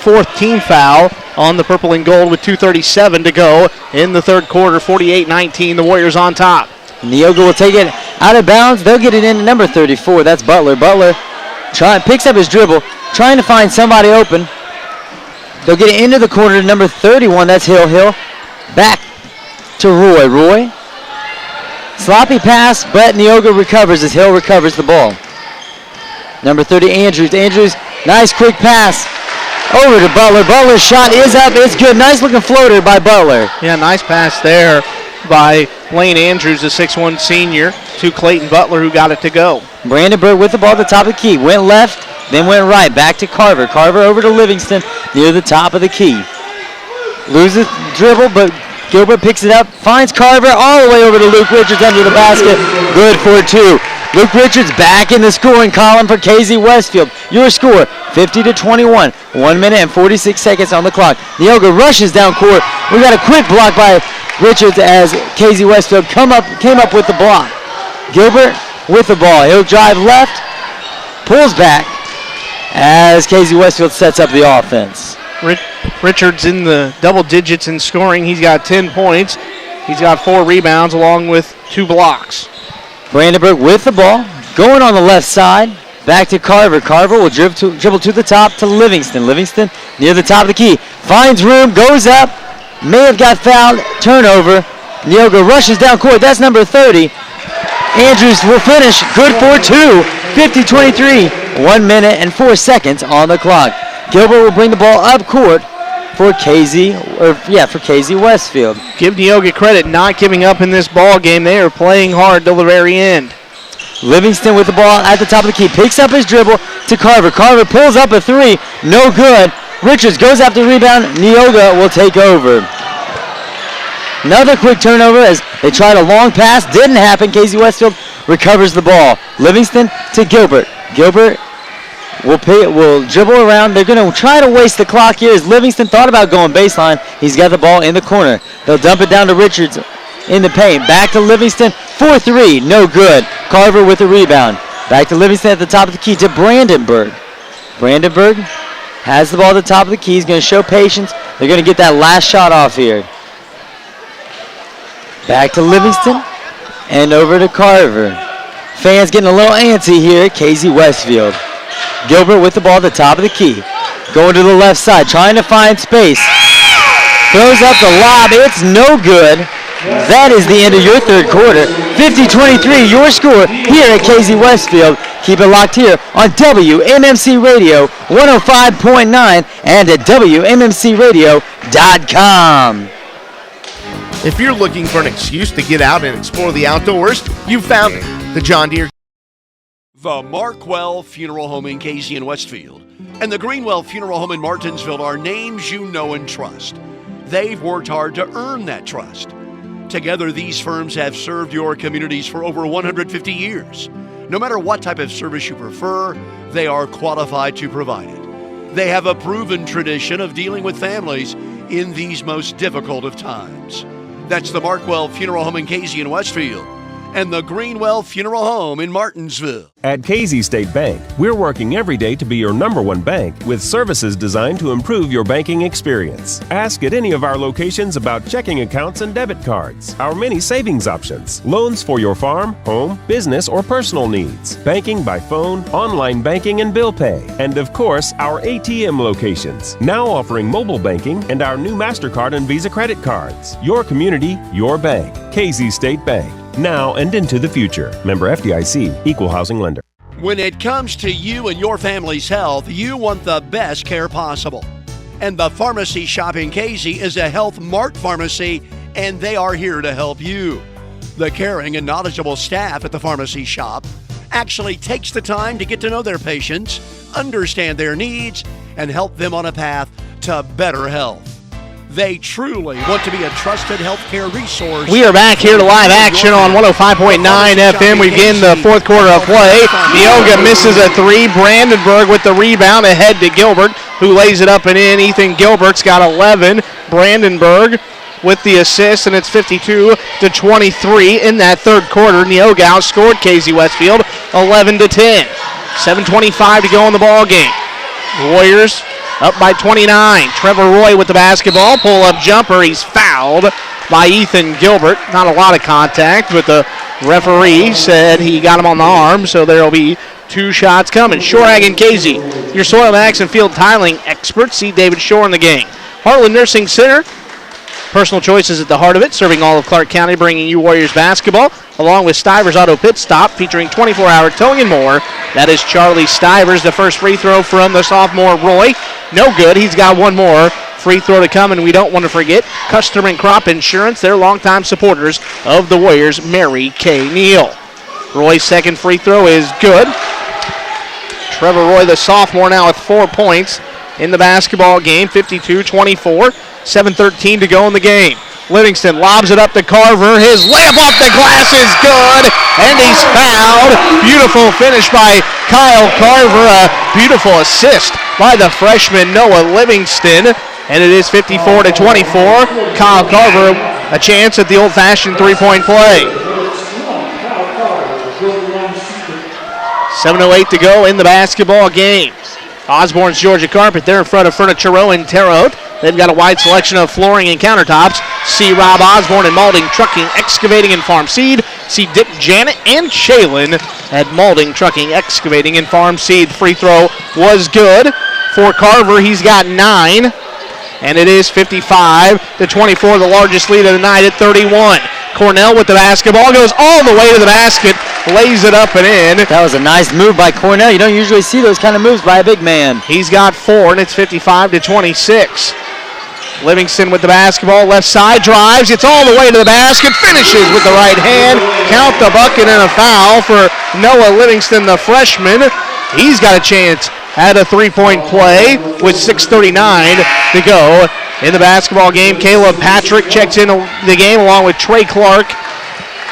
fourth team foul on the purple and gold with 2:37 to go in the third quarter. 48-19, the Warriors on top. Neoga will take it out of bounds. They'll get it into number 34. That's Butler. Butler picks up his dribble, trying to find somebody open. They'll get it into the corner to number 31. That's Hill. Hill back to Roy. Roy. Sloppy pass, but Neoga recovers as Hill recovers the ball. Number 30, Andrews. Andrews, nice quick pass over to Butler. Butler's shot is up. It's good. Nice looking floater by Butler. Yeah, nice pass there by Lane Andrews, the 6'1 senior, to Clayton Butler, who got it to go. Brandenburg with the ball at the top of the key. Went left, then went right. Back to Carver. Carver over to Livingston near the top of the key. Loses dribble, but Gilbert picks it up. Finds Carver all the way over to Luke Richards under the basket. Good for 2. Luke Richards back in the scoring column for KZ Westfield. Your score, 50-21. 1 minute and 46 seconds on the clock. Neoga rushes down court. We got a quick block by Richards as KZ Westfield came up with the block. Gilbert with the ball. He'll drive left, pulls back as KZ Westfield sets up the offense. Richards in the double digits in scoring. He's got 10 points. He's got 4 rebounds along with 2 blocks. Brandenburg with the ball, going on the left side. Back to Carver. Carver will dribble to the top to Livingston. Livingston near the top of the key. Finds room, goes up. May have got fouled. Turnover. Neoga rushes down court. That's number 30. Andrews will finish. Good for 2. 50-23. 1 minute and 4 seconds on the clock. Gilbert will bring the ball up court for KZ Westfield. Give Neoga credit not giving up in this ball game. They are playing hard till the very end. Livingston with the ball at the top of the key. Picks up his dribble to Carver. Carver pulls up a 3. No good. Richards goes after the rebound. Neoga will take over. Another quick turnover as they tried a long pass. Didn't happen. KZ Westfield recovers the ball. Livingston to Gilbert. Gilbert will dribble around. They're going to try to waste the clock here as Livingston thought about going baseline. He's got the ball in the corner. They'll dump it down to Richards in the paint. Back to Livingston. 4-3. No good. Carver with the rebound. Back to Livingston at the top of the key to Brandenburg. Brandenburg has the ball at the top of the key. He's going to show patience. They're going to get that last shot off here. Back to Livingston and over to Carver. Fans getting a little antsy here at KZ Westfield. Gilbert with the ball at the top of the key. Going to the left side, trying to find space. Throws up the lob. It's no good. That is the end of your third quarter. 50-23, your score here at KZ Westfield. Keep it locked here on WMMC Radio 105.9 and at WMMCRadio.com. If you're looking for an excuse to get out and explore the outdoors, you've found it. The John Deere. The Markwell Funeral Home in KZ and Westfield and the Greenwell Funeral Home in Martinsville are names you know and trust. they've worked hard to earn that trust. Together, these firms have served your communities for over 150 years. No matter what type of service you prefer, they are qualified to provide it. They have a proven tradition of dealing with families in these most difficult of times. That's the Markwell Funeral Home in Casey and Westfield, and the Greenwell Funeral Home in Martinsville. At Casey State Bank, we're working every day to be your #1 bank with services designed to improve your banking experience. Ask at any of our locations about checking accounts and debit cards, our many savings options, loans for your farm, home, business, or personal needs, banking by phone, online banking and bill pay, and of course, our ATM locations, now offering mobile banking and our new MasterCard and Visa credit cards. Your community, your bank. Casey State Bank. Now and into the future. Member FDIC, Equal Housing Lender. When it comes to you and your family's health, you want the best care possible. And the Pharmacy Shop in Casey is a Health Mart pharmacy, and they are here to help you. The caring and knowledgeable staff at the Pharmacy Shop actually takes the time to get to know their patients, understand their needs, and help them on a path to better health. They truly want to be a trusted healthcare resource. We are back here to live action on 105.9 FM. We begin the fourth quarter of play. Neoga misses a three. Brandenburg with the rebound ahead to Gilbert, who lays it up and in. Ethan Gilbert's got 11. Brandenburg with the assist, and it's 52-23 in that third quarter. Neoga outscored Casey Westfield 11-10. 7:25 to go in the ball game. Warriors up by 29. Trevor Roy with the basketball. Pull-up jumper. He's fouled by Ethan Gilbert. Not a lot of contact, but the referee said he got him on the arm, so there will be two shots coming. Shorehag and Casey, your soil max and field tiling experts. See David Shore in the game. Heartland Nursing Center. Personal choices at the heart of it, serving all of Clark County, bringing you Warriors basketball, along with Stivers Auto Pit Stop, featuring 24-hour towing and more. That is Charlie Stivers. The first free throw from the sophomore Roy. No good. He's got one more free throw to come, and we don't want to forget Custom and Crop Insurance. They're longtime supporters of the Warriors, Mary Kay Neal. Roy's second free throw is good. Trevor Roy, the sophomore, now with 4 points in the basketball game, 52-24. 7:13 to go in the game. Livingston lobs it up to Carver. His layup off the glass is good, and he's fouled. Beautiful finish by Kyle Carver. A beautiful assist by the freshman Noah Livingston, and it is 54-24. Kyle Carver, a chance at the old-fashioned three-point play. 7:08 to go in the basketball game. Osborne's Georgia Carpet there in front of Furniture Row in Terre Haute. They've got a wide selection of flooring and countertops. See Rob Osborne and Malding Trucking, Excavating, and Farm Seed. See Dick Janet and Shaylin at Malding Trucking, Excavating, and Farm Seed. Free throw was good for Carver. He's got 9. And it is 55-24, the largest lead of the night at 31. Cornell with the basketball, goes all the way to the basket, lays it up and in. That was a nice move by Cornell. You don't usually see those kind of moves by a big man. He's got 4, and it's 55-26. Livingston with the basketball, left side, drives, gets all the way to the basket, finishes with the right hand. Count the bucket and a foul for Noah Livingston, the freshman. He's got a chance at a three-point play with 6:39 to go in the basketball game. Caleb Patrick checks in the game along with Trey Clark,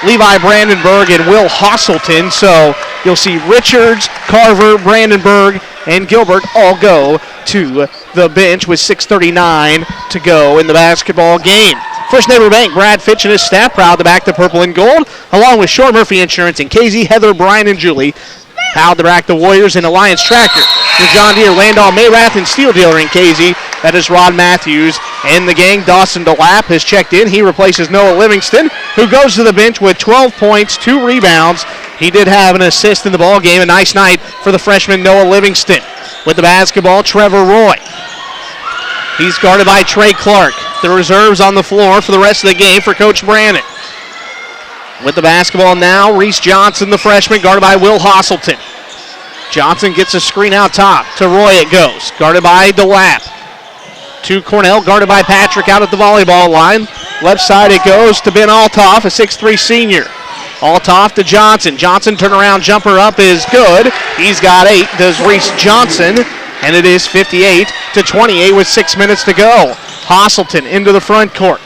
Levi Brandenburg, and Will Hosselton. So you'll see Richards, Carver, Brandenburg, and Gilbert all go to the bench with 6:39 to go in the basketball game. First Neighbor Bank, Brad Fitch and his staff proud to back the purple and gold, along with Shore Murphy Insurance and Casey, Heather, Brian, and Julie. Proud to back the Warriors and Alliance Tractor. The John Deere, Landau, Mayrath, and Steel Dealer in Casey. That is Rod Matthews. And the gang, Dawson DeLapp has checked in. He replaces Noah Livingston, who goes to the bench with 12 points, 2 rebounds. He did have an assist in the ball game. A nice night for the freshman Noah Livingston. With the basketball, Trevor Roy. He's guarded by Trey Clark. The reserves on the floor for the rest of the game for Coach Brannon. With the basketball now, Reece Johnson, the freshman, guarded by Will Hosselton. Johnson gets a screen out top. To Roy it goes, guarded by DeLapp. To Cornell, guarded by Patrick out at the volleyball line. Left side it goes to Ben Altoff, a 6'3 senior. Altoff to Johnson. Johnson turnaround jumper up is good. He's got 8, does Reece Johnson. And it is 58-28 with 6 minutes to go. Hosselton into the front court.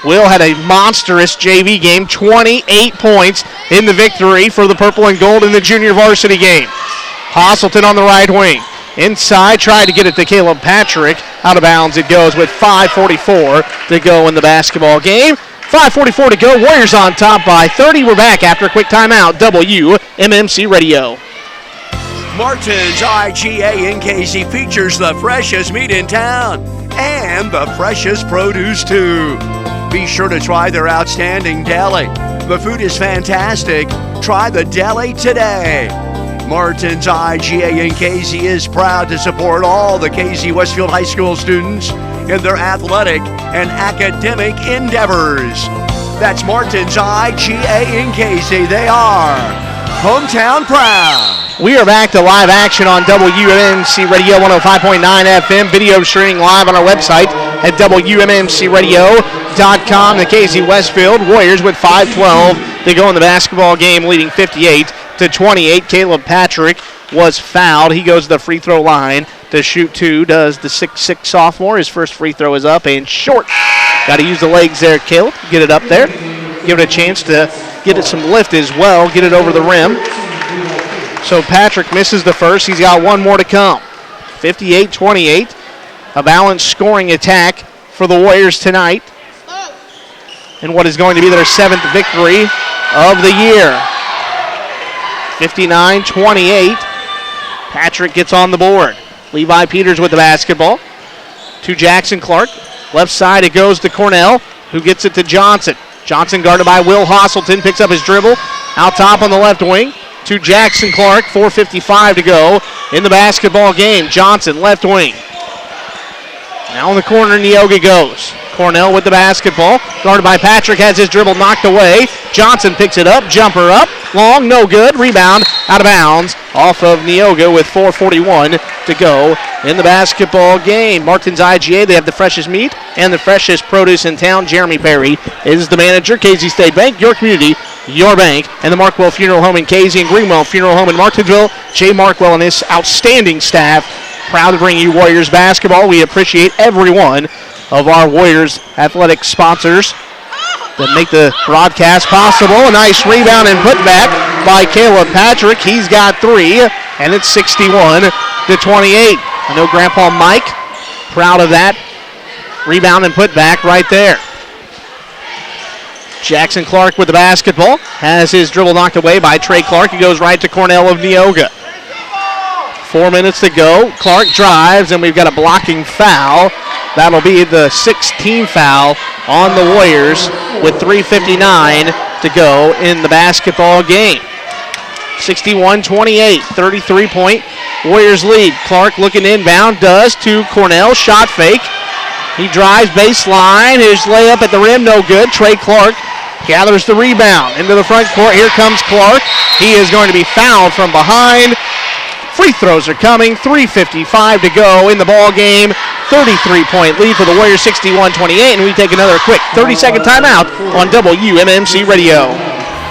Will had a monstrous JV game, 28 points in the victory for the purple and gold in the junior varsity game. Hosselton on the right wing. Inside, tried to get it to Caleb Patrick. Out of bounds it goes with 5:44 to go in the basketball game. 5:44 to go. Warriors on top by 30. We're back after a quick timeout. WMMC Radio. Martin's IGA in Casey features the freshest meat in town and the freshest produce too. Be sure to try their outstanding deli. The food is fantastic. Try the deli today. Martin's IGA in Casey is proud to support all the Casey Westfield High School students in their athletic and academic endeavors. That's Martin's IGA in Casey. They are hometown proud. We are back to live action on WMMC Radio 105.9 FM. Video streaming live on our website at WMMCradio.com. The Casey Westfield Warriors with 5:12 to go in the basketball game, leading 58-28. Caleb Patrick was fouled. He goes to the free throw line to shoot two. Does the 6'6 sophomore. His first free throw is up and short. Got to use the legs there, Caleb. Get it up there. Give it a chance to get it some lift as well. Get it over the rim. So Patrick misses the first. He's got one more to come. 58-28. A balanced scoring attack for the Warriors tonight. And what is going to be their 7th victory of the year. 59-28. Patrick gets on the board. Levi Peters with the basketball. To Jackson Clark. Left side it goes to Cornell, who gets it to Johnson. Johnson guarded by Will Hosselton. Picks up his dribble. Out top on the left wing. To Jackson Clark. 4:55 to go in the basketball game. Johnson, left wing. Now in the corner, Neoga goes. Cornell with the basketball. Guarded by Patrick. Has his dribble knocked away. Johnson picks it up. Jumper up. Long, no good. Rebound out of bounds off of Neoga with 4:41 to go in the basketball game. Martin's IGA, they have the freshest meat and the freshest produce in town. Jeremy Perry is the manager. Casey State Bank, your community, your bank. And the Markwell Funeral Home in Casey and Greenwell Funeral Home in Martinsville. Jay Markwell and his outstanding staff proud to bring you Warriors basketball. We appreciate every one of our Warriors athletic sponsors that make the broadcast possible. A nice rebound and putback by Caleb Patrick. He's got three, and it's 61-28. I know Grandpa Mike proud of that rebound and putback right there. Jackson Clark with the basketball. Has his dribble knocked away by Trey Clark. He goes right to Cornell of Neoga. 4 minutes to go. Clark drives, and we've got a blocking foul. That'll be the 16th foul on the Warriors with 3:59 to go in the basketball game. 61-28, 33-point Warriors lead. Clark looking inbound, does to Cornell, shot fake. He drives baseline, his layup at the rim, no good. Trey Clark gathers the rebound into the front court. Here comes Clark. He is going to be fouled from behind. Free throws are coming. 3:55 to go in the ball game. 33-point lead for the Warriors, 61-28, and we take another quick 30-second timeout on WMMC Radio.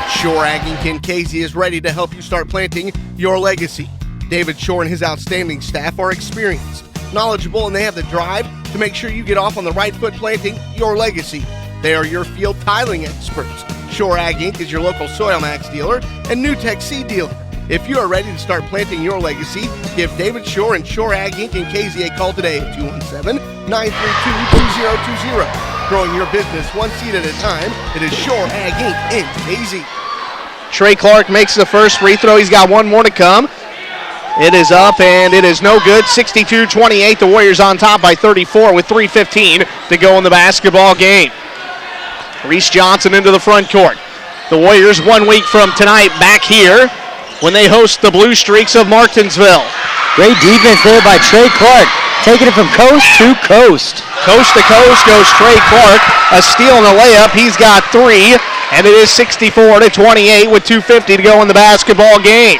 Shore Ag in Kincasey is ready to help you start planting your legacy. David Shore and his outstanding staff are experienced, knowledgeable, and they have the drive to make sure you get off on the right foot planting your legacy. They are your field tiling experts. Shore Ag Inc. is your local Soil Max dealer and NewTech seed dealer. If you are ready to start planting your legacy, give David Shore and Shore Ag Inc. in Casey a call today at 217-932-2020. Growing your business one seed at a time, it is Shore Ag Inc. in Casey. Trey Clark makes the first free throw. He's got one more to come. It is up, and it is no good. 62-28, the Warriors on top by 34 with 3:15 to go in the basketball game. Reece Johnson into the front court. The Warriors 1 week from tonight back here when they host the Blue Streaks of Martinsville. Great defense there by Trey Clark, taking it from coast to coast. Coast to coast goes Trey Clark. A steal and a layup. He's got three, and it is 64-28 with 2:50 to go in the basketball game.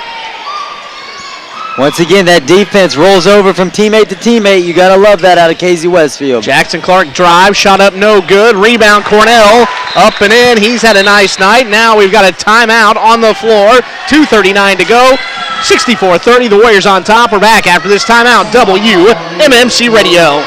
Once again, that defense rolls over from teammate to teammate. You got to love that out of Casey Westfield. Jackson Clark drives, shot up no good. Rebound Cornell, up and in. He's had a nice night. Now we've got a timeout on the floor. 2:39 to go. 64-30, the Warriors on top. We're back after this timeout. WMMC Radio.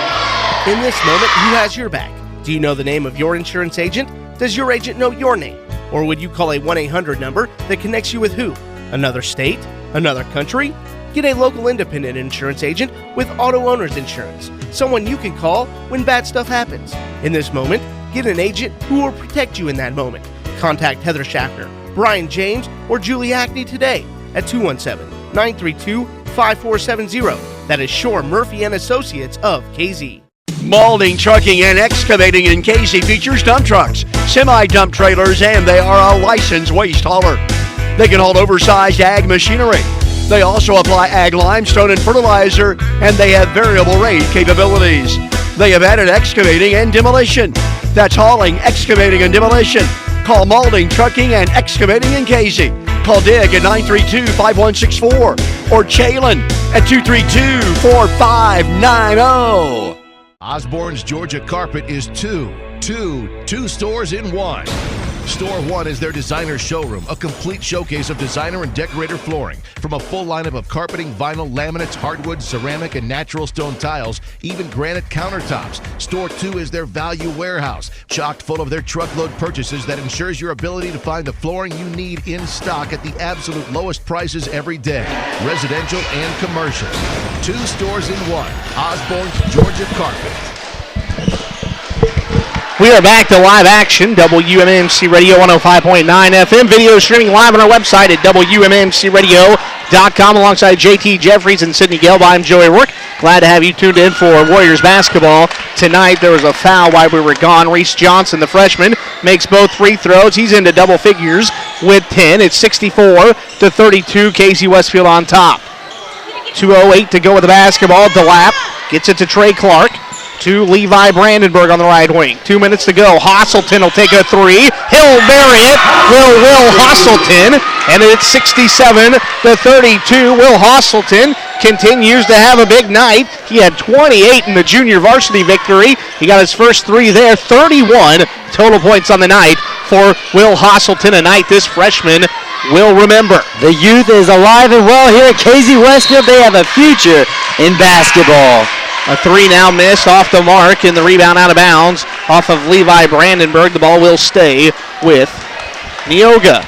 In this moment, who has your back? Do you know the name of your insurance agent? Does your agent know your name? Or would you call a 1-800 number that connects you with who? Another state? Another country? Get a local independent insurance agent with auto owner's insurance. Someone you can call when bad stuff happens. In this moment, get an agent who will protect you in that moment. Contact Heather Schaffner, Brian James, or Julie Hackney today at 217-932-5470. That is Shore Murphy and Associates of KZ. Maulding Trucking and Excavating in Casey features dump trucks, semi-dump trailers, and they are a licensed waste hauler. They can haul oversized ag machinery. They also apply ag limestone and fertilizer, and they have variable rate capabilities. They have added excavating and demolition. That's hauling, excavating, and demolition. Call Maulding Trucking and Excavating in Casey. Call Dig at 932-5164 or Chalin at 232-4590. Osborne's Georgia Carpet is two stores in one. Store 1 is their designer showroom, a complete showcase of designer and decorator flooring. From a full lineup of carpeting, vinyl, laminates, hardwood, ceramic, and natural stone tiles, even granite countertops. Store 2 is their value warehouse, chocked full of their truckload purchases that ensures your ability to find the flooring you need in stock at the absolute lowest prices every day, residential and commercial. 2 stores in one. Osborne's Georgia Carpet. We are back to live action, WMMC Radio 105.9 FM, video streaming live on our website at WMMCRadio.com alongside JT Jeffries and Sydney Gelb. I'm Joey Rourke. Glad to have you tuned in for Warriors basketball. Tonight there was a foul while we were gone. Reece Johnson, the freshman, makes both free throws. He's into double figures with 10. It's 64-32, KC Westfield on top. 2:08 to go with the basketball. DeLapp gets it to Trey Clark. To Levi Brandenburg on the right wing. 2 minutes to go. Hosselton will take a three. He'll bury it. Will Hosselton. And it's 67-32. Will Hosselton continues to have a big night. He had 28 in the junior varsity victory. He got his first three there. 31 total points on the night for Will Hosselton, a night this freshman will remember. The youth is alive and well here at KZ Westfield. They have a future in basketball. A three now missed off the mark, and the rebound out of bounds off of Levi Brandenburg. The ball will stay with Neoga.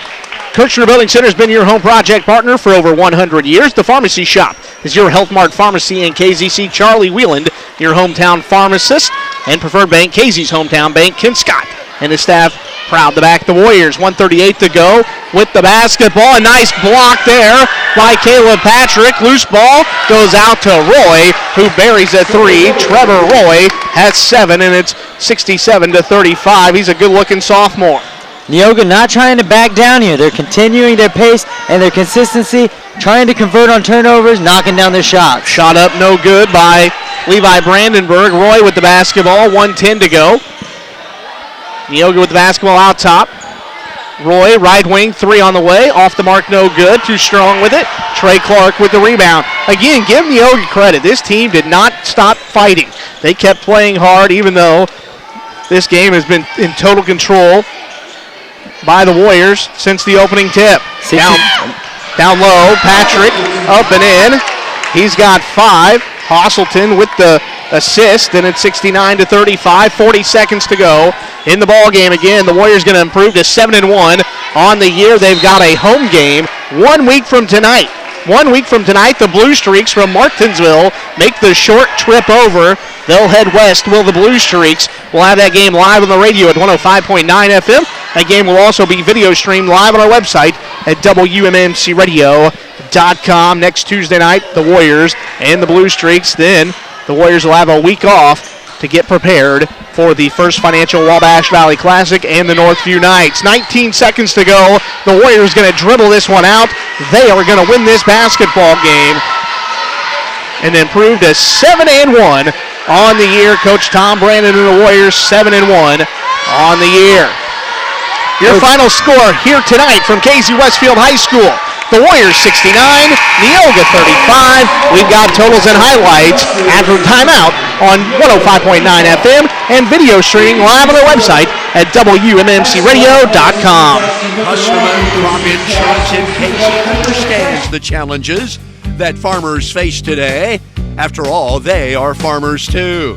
Kirchner Building Center has been your home project partner for over 100 years. The Pharmacy Shop is your Health Mart Pharmacy in KZC. Charlie Wieland, your hometown pharmacist, and Preferred Bank, KZ's hometown bank. Ken Scott and his staff proud to back the Warriors. 1:38 to go with the basketball. A nice block there by Caleb Patrick. Loose ball goes out to Roy, who buries a three. Trevor Roy has 7, and it's 67-35. He's a good-looking sophomore. Neoga not trying to back down here. They're continuing their pace and their consistency, trying to convert on turnovers, knocking down their shots. Shot up no good by Levi Brandenburg. Roy with the basketball. 1:10 to go. Neoga with the basketball out top. Roy, right wing, three on the way. Off the mark, no good. Too strong with it. Trey Clark with the rebound. Again, give Neoga credit. This team did not stop fighting. They kept playing hard, even though this game has been in total control by the Warriors since the opening tip. Down low, Patrick up and in. He's got 5. Hosselton with the assist, and it's 69-35. 40 seconds to go in the ball game. Again, the Warriors going to improve to 7-1 on the year. They've got a home game 1 week from tonight. 1 week from tonight, the Blue Streaks from Martinsville make the short trip over. They'll head west. Will the Blue Streaks? We'll have that game live on the radio at 105.9 FM. That game will also be video streamed live on our website at WMMCRadio.com. Next Tuesday night, the Warriors and the Blue Streaks. Then the Warriors will have a week off to get prepared for the First Financial Wabash Valley Classic and the Northview Knights. 19 seconds to go. The Warriors going to dribble this one out. They are going to win this basketball game and improve to 7-1 on the year. Coach Tom Brandon and the Warriors 7-1 on the year. Your final score here tonight from KC Westfield High School. The Warriors 69, Neoga 35. We've got totals and highlights after timeout on 105.9 FM and video streaming live on our website at WMMCRadio.com. Customer Crop Insurance in KC understands the challenges that farmers face today. After all, they are farmers too.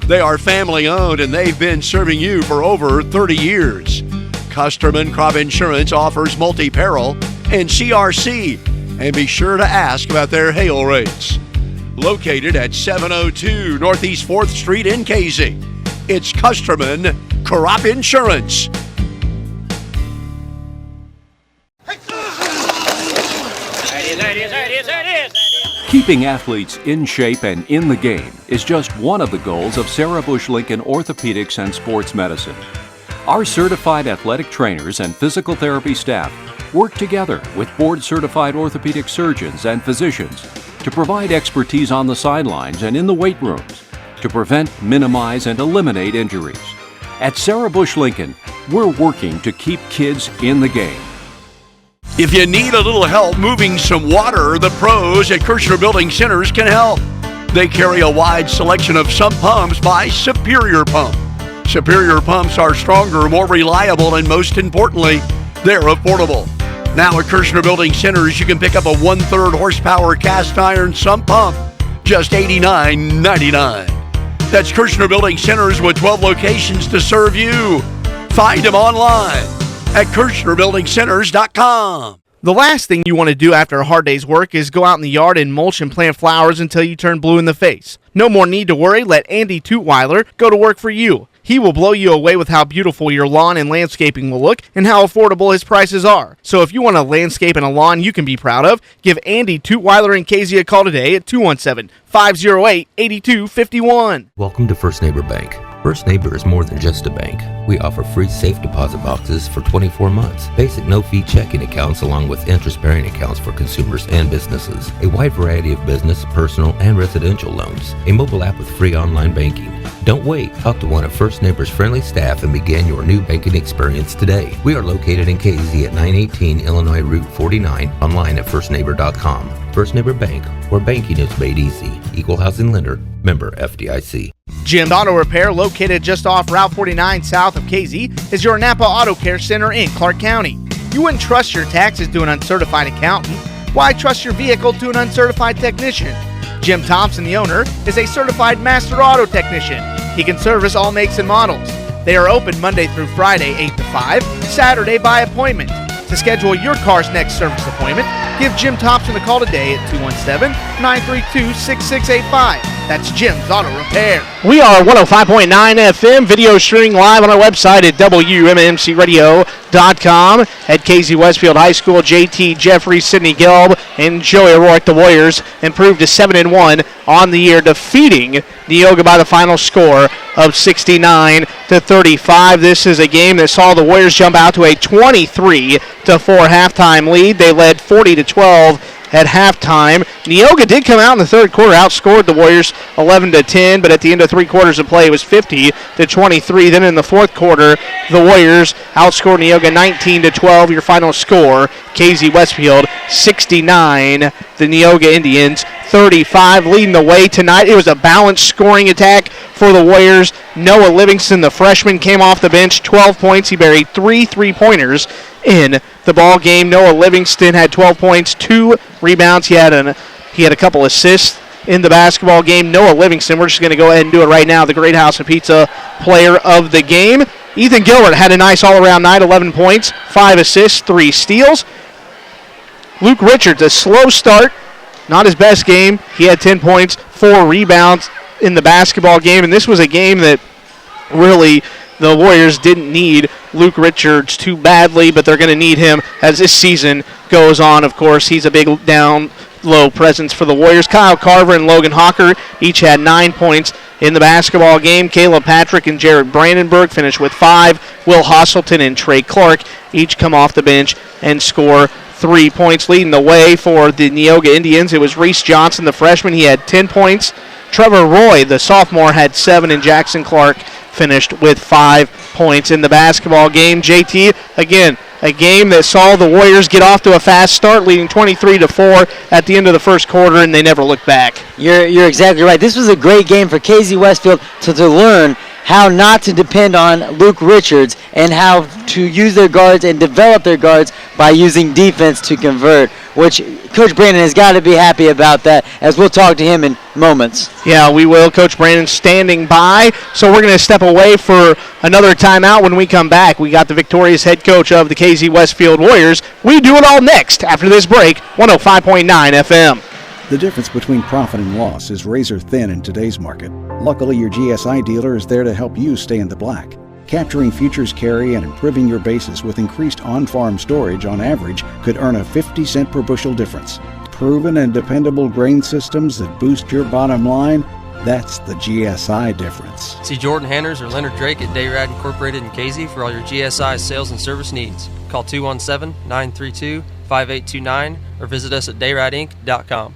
They are family owned and they've been serving you for over 30 years. Custerman Crop Insurance offers multi-peril and CRC. And be sure to ask about their hail rates. Located at 702 Northeast 4th Street in Casey, it's Custerman Crop Insurance. Keeping athletes in shape and in the game is just one of the goals of Sarah Bush Lincoln Orthopedics and Sports Medicine. Our certified athletic trainers and physical therapy staff work together with board-certified orthopedic surgeons and physicians to provide expertise on the sidelines and in the weight rooms to prevent, minimize, and eliminate injuries. At Sarah Bush Lincoln, we're working to keep kids in the game. If you need a little help moving some water, the pros at Kirshner Building Centers can help. They carry a wide selection of sump pumps by Superior Pump. Superior pumps are stronger, more reliable, and most importantly, they're affordable. Now at Kirshner Building Centers, you can pick up a 1/3 horsepower cast iron sump pump, just $89.99. That's Kirshner Building Centers with 12 locations to serve you. Find them online at KirshnerBuildingCenters.com. The last thing you want to do after a hard day's work is go out in the yard and mulch and plant flowers until you turn blue in the face. No more need to worry. Let Andy Tutwiler go to work for you. He will blow you away with how beautiful your lawn and landscaping will look and how affordable his prices are. So if you want a landscape and a lawn you can be proud of, give Andy Tutwiler and Casey a call today at 217-508-8251. Welcome to First Neighbor Bank. First Neighbor is more than just a bank. We offer free safe deposit boxes for 24 months, basic no-fee checking accounts along with interest-bearing accounts for consumers and businesses, a wide variety of business, personal, and residential loans, a mobile app with free online banking. Don't wait. Talk to one of First Neighbor's friendly staff and begin your new banking experience today. We are located in Casey at 918 Illinois Route 49, online at firstneighbor.com. First Neighbor Bank, where banking is made easy. Equal housing lender, member FDIC. Jim's Auto Repair, located just off Route 49 south of Casey, is your Napa Auto Care Center in Clark County. You wouldn't trust your taxes to an uncertified accountant. Why trust your vehicle to an uncertified technician? Jim Thompson, the owner, is a certified master auto technician. He can service all makes and models. They are open Monday through Friday, 8 to 5, Saturday by appointment. To schedule your car's next service appointment, give Jim Thompson a call today at 217-932-6685. That's Jim's Auto Repair. We are 105.9 FM, video streaming live on our website at WMMCRadio.com. At Casey Westfield High School, JT Jeffrey, Sidney Gelb, and Joey Rourke, the Warriors, improved to 7-1 on the year, defeating Neoga by the final score of 69-35. This is a game that saw the Warriors jump out to a 23-4 halftime lead. They led 40-12 at halftime. Neoga did come out in the third quarter, outscored the Warriors 11-10, but at the end of 3 quarters of play, it was 50-23. Then in the fourth quarter, the Warriors outscored Neoga 19-12. Your final score, Casey Westfield 69, the Neoga Indians 35, leading the way tonight. It was a balanced scoring attack for the Warriors. Noah Livingston, the freshman, came off the bench, 12 points. He buried 3 3-pointers in the ball game. Noah Livingston had 12 points, 2 rebounds. He had a couple assists in the basketball game. Noah Livingston, we're just going to go ahead and do it right now, the Great House of Pizza player of the game. Ethan Gilbert had a nice all-around night, 11 points, 5 assists, 3 steals. Luke Richards, a slow start, not his best game. He had 10 points, 4 rebounds in the basketball game, and this was a game that really the Warriors didn't need Luke Richards too badly, but they're going to need him as this season goes on. Of course, he's a big down-low presence for the Warriors. Kyle Carver and Logan Hawker each had 9 points in the basketball game. Caleb Patrick and Jared Brandenburg finished with 5. Will Hosselton and Trey Clark each come off the bench and score 3 points. Leading the way for the Neoga Indians, it was Reece Johnson, the freshman. He had 10 points. Trevor Roy, the sophomore, had 7, and Jackson Clark finished with 5 points in the basketball game. JT, again, a game that saw the Warriors get off to a fast start, leading 23-4 at the end of the first quarter, and they never looked back. You're exactly right. This was a great game for Casey Westfield to learn how not to depend on Luke Richards and how to use their guards and develop their guards by using defense to convert, which Coach Brandon has got to be happy about that, as we'll talk to him in moments. Yeah, we will. Coach Brandon standing by. So we're going to step away for another timeout. When we come back, we got the victorious head coach of the KZ Westfield Warriors. We do it all next after this break, 105.9 FM. The difference between profit and loss is razor thin in today's market. Luckily, your GSI dealer is there to help you stay in the black. Capturing futures carry and improving your basis with increased on-farm storage on average could earn a 50-cent per bushel difference. Proven and dependable grain systems that boost your bottom line, that's the GSI difference. See Jordan Hanners or Leonard Drake at Dayrad Incorporated in KZ for all your GSI sales and service needs. Call 217-932-5829 or visit us at dayradinc.com.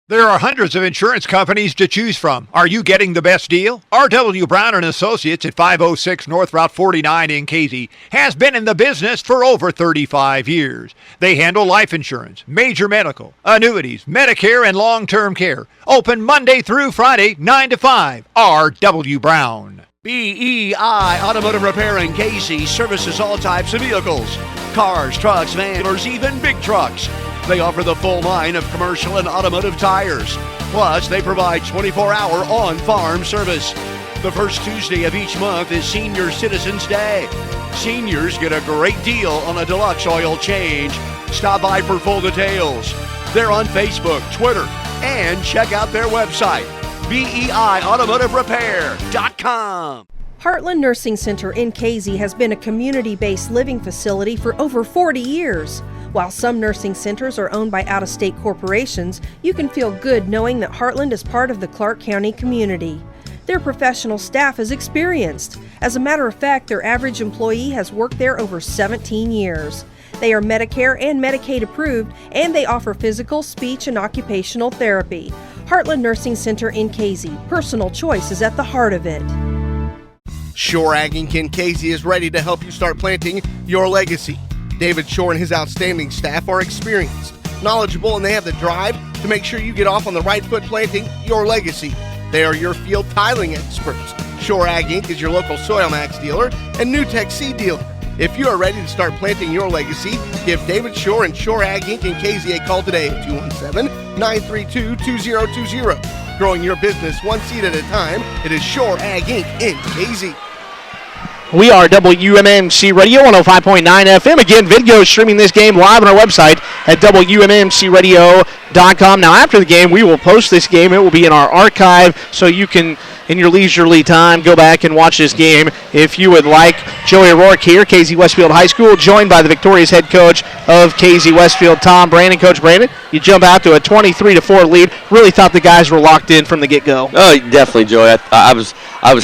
There are hundreds of insurance companies to choose from. Are you getting the best deal? R.W. Brown & Associates at 506 North Route 49 in Casey has been in the business for over 35 years. They handle life insurance, major medical, annuities, Medicare, and long-term care. Open Monday through Friday, 9 to 5. R.W. Brown. BEI Automotive Repair in Casey services all types of vehicles. Cars, trucks, vans, even big trucks. They offer the full line of commercial and automotive tires. Plus, they provide 24-hour on-farm service. The first Tuesday of each month is Senior Citizens Day. Seniors get a great deal on a deluxe oil change. Stop by for full details. They're on Facebook, Twitter, and check out their website, BEIAutomotiveRepair.com. Heartland Nursing Center in KZ has been a community-based living facility for over 40 years. While some nursing centers are owned by out-of-state corporations, you can feel good knowing that Heartland is part of the Clark County community. Their professional staff is experienced. As a matter of fact, their average employee has worked there over 17 years. They are Medicare and Medicaid approved, and they offer physical, speech, and occupational therapy. Heartland Nursing Center in KZ. Personal choice is at the heart of it. Shore Ag Inc. in KZ is ready to help you start planting your legacy. David Shore and his outstanding staff are experienced, knowledgeable, and they have the drive to make sure you get off on the right foot planting your legacy. They are your field tiling experts. Shore Ag Inc. is your local Soil Max dealer and NewTech seed dealer. If you are ready to start planting your legacy, give David Shore and Shore Ag Inc. in KZ a call today at 217-932-2020. Growing your business one seed at a time, it is Shore Ag Inc. in KZ. We are WMMC Radio 105.9 FM. Again, video streaming this game live on our website at WMMCRadio.com. Now, after the game, we will post this game. It will be in our archive, so you can, in your leisurely time, go back and watch this game if you would like. Joey O'Rourke here, KZ Westfield High School, joined by the victorious head coach of KZ Westfield, Tom Brandon. Coach Brandon, you jump out to a 23-4 lead. Really thought the guys were locked in from the get-go. Oh, definitely, Joey. I was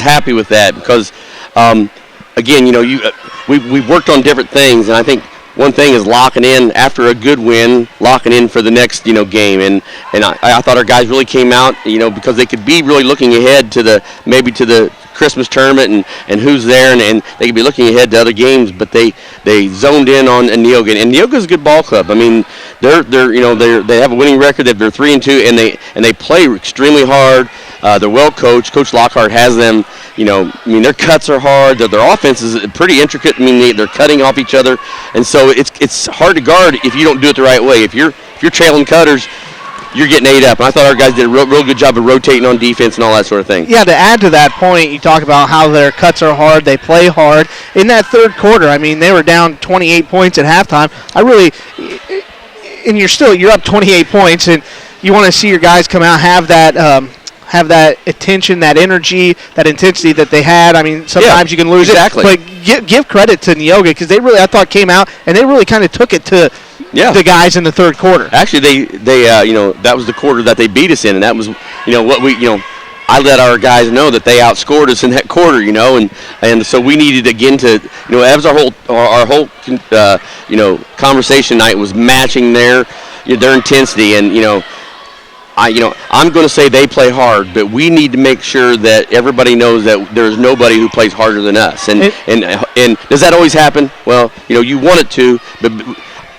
happy with that because again, we've worked on different things, and I think one thing is locking in after a good win, locking in for the next game, and I thought our guys really came out, because they could be really looking ahead to the Christmas tournament and who's there, and they could be looking ahead to other games, but they zoned in on Neoga, and Neoga's a good ball club. I mean, they have a winning record. They're 3-2, and they play extremely hard. They're well coached. Coach Lockhart has them. Their cuts are hard. Their offense is pretty intricate. They're cutting off each other, and so it's hard to guard if you don't do it the right way. If you're trailing cutters, you're getting ate up. And I thought our guys did a real good job of rotating on defense and all that sort of thing. Yeah, to add to that point, you talk about how their cuts are hard, they play hard. In that third quarter, they were down 28 points at halftime. And you're up 28 points, and you want to see your guys come out, have that attention, that energy, that intensity that they had. Sometimes you can lose it, but give credit to Neoga because I thought came out and they really kind of took it to the guys in the third quarter. Actually, they that was the quarter that they beat us in, and that was I let our guys know that they outscored us in that quarter, and so we needed again to as our whole conversation tonight was matching their intensity, and I'm going to say they play hard, but we need to make sure that everybody knows that there's nobody who plays harder than us. And does that always happen? Well, you want it to, but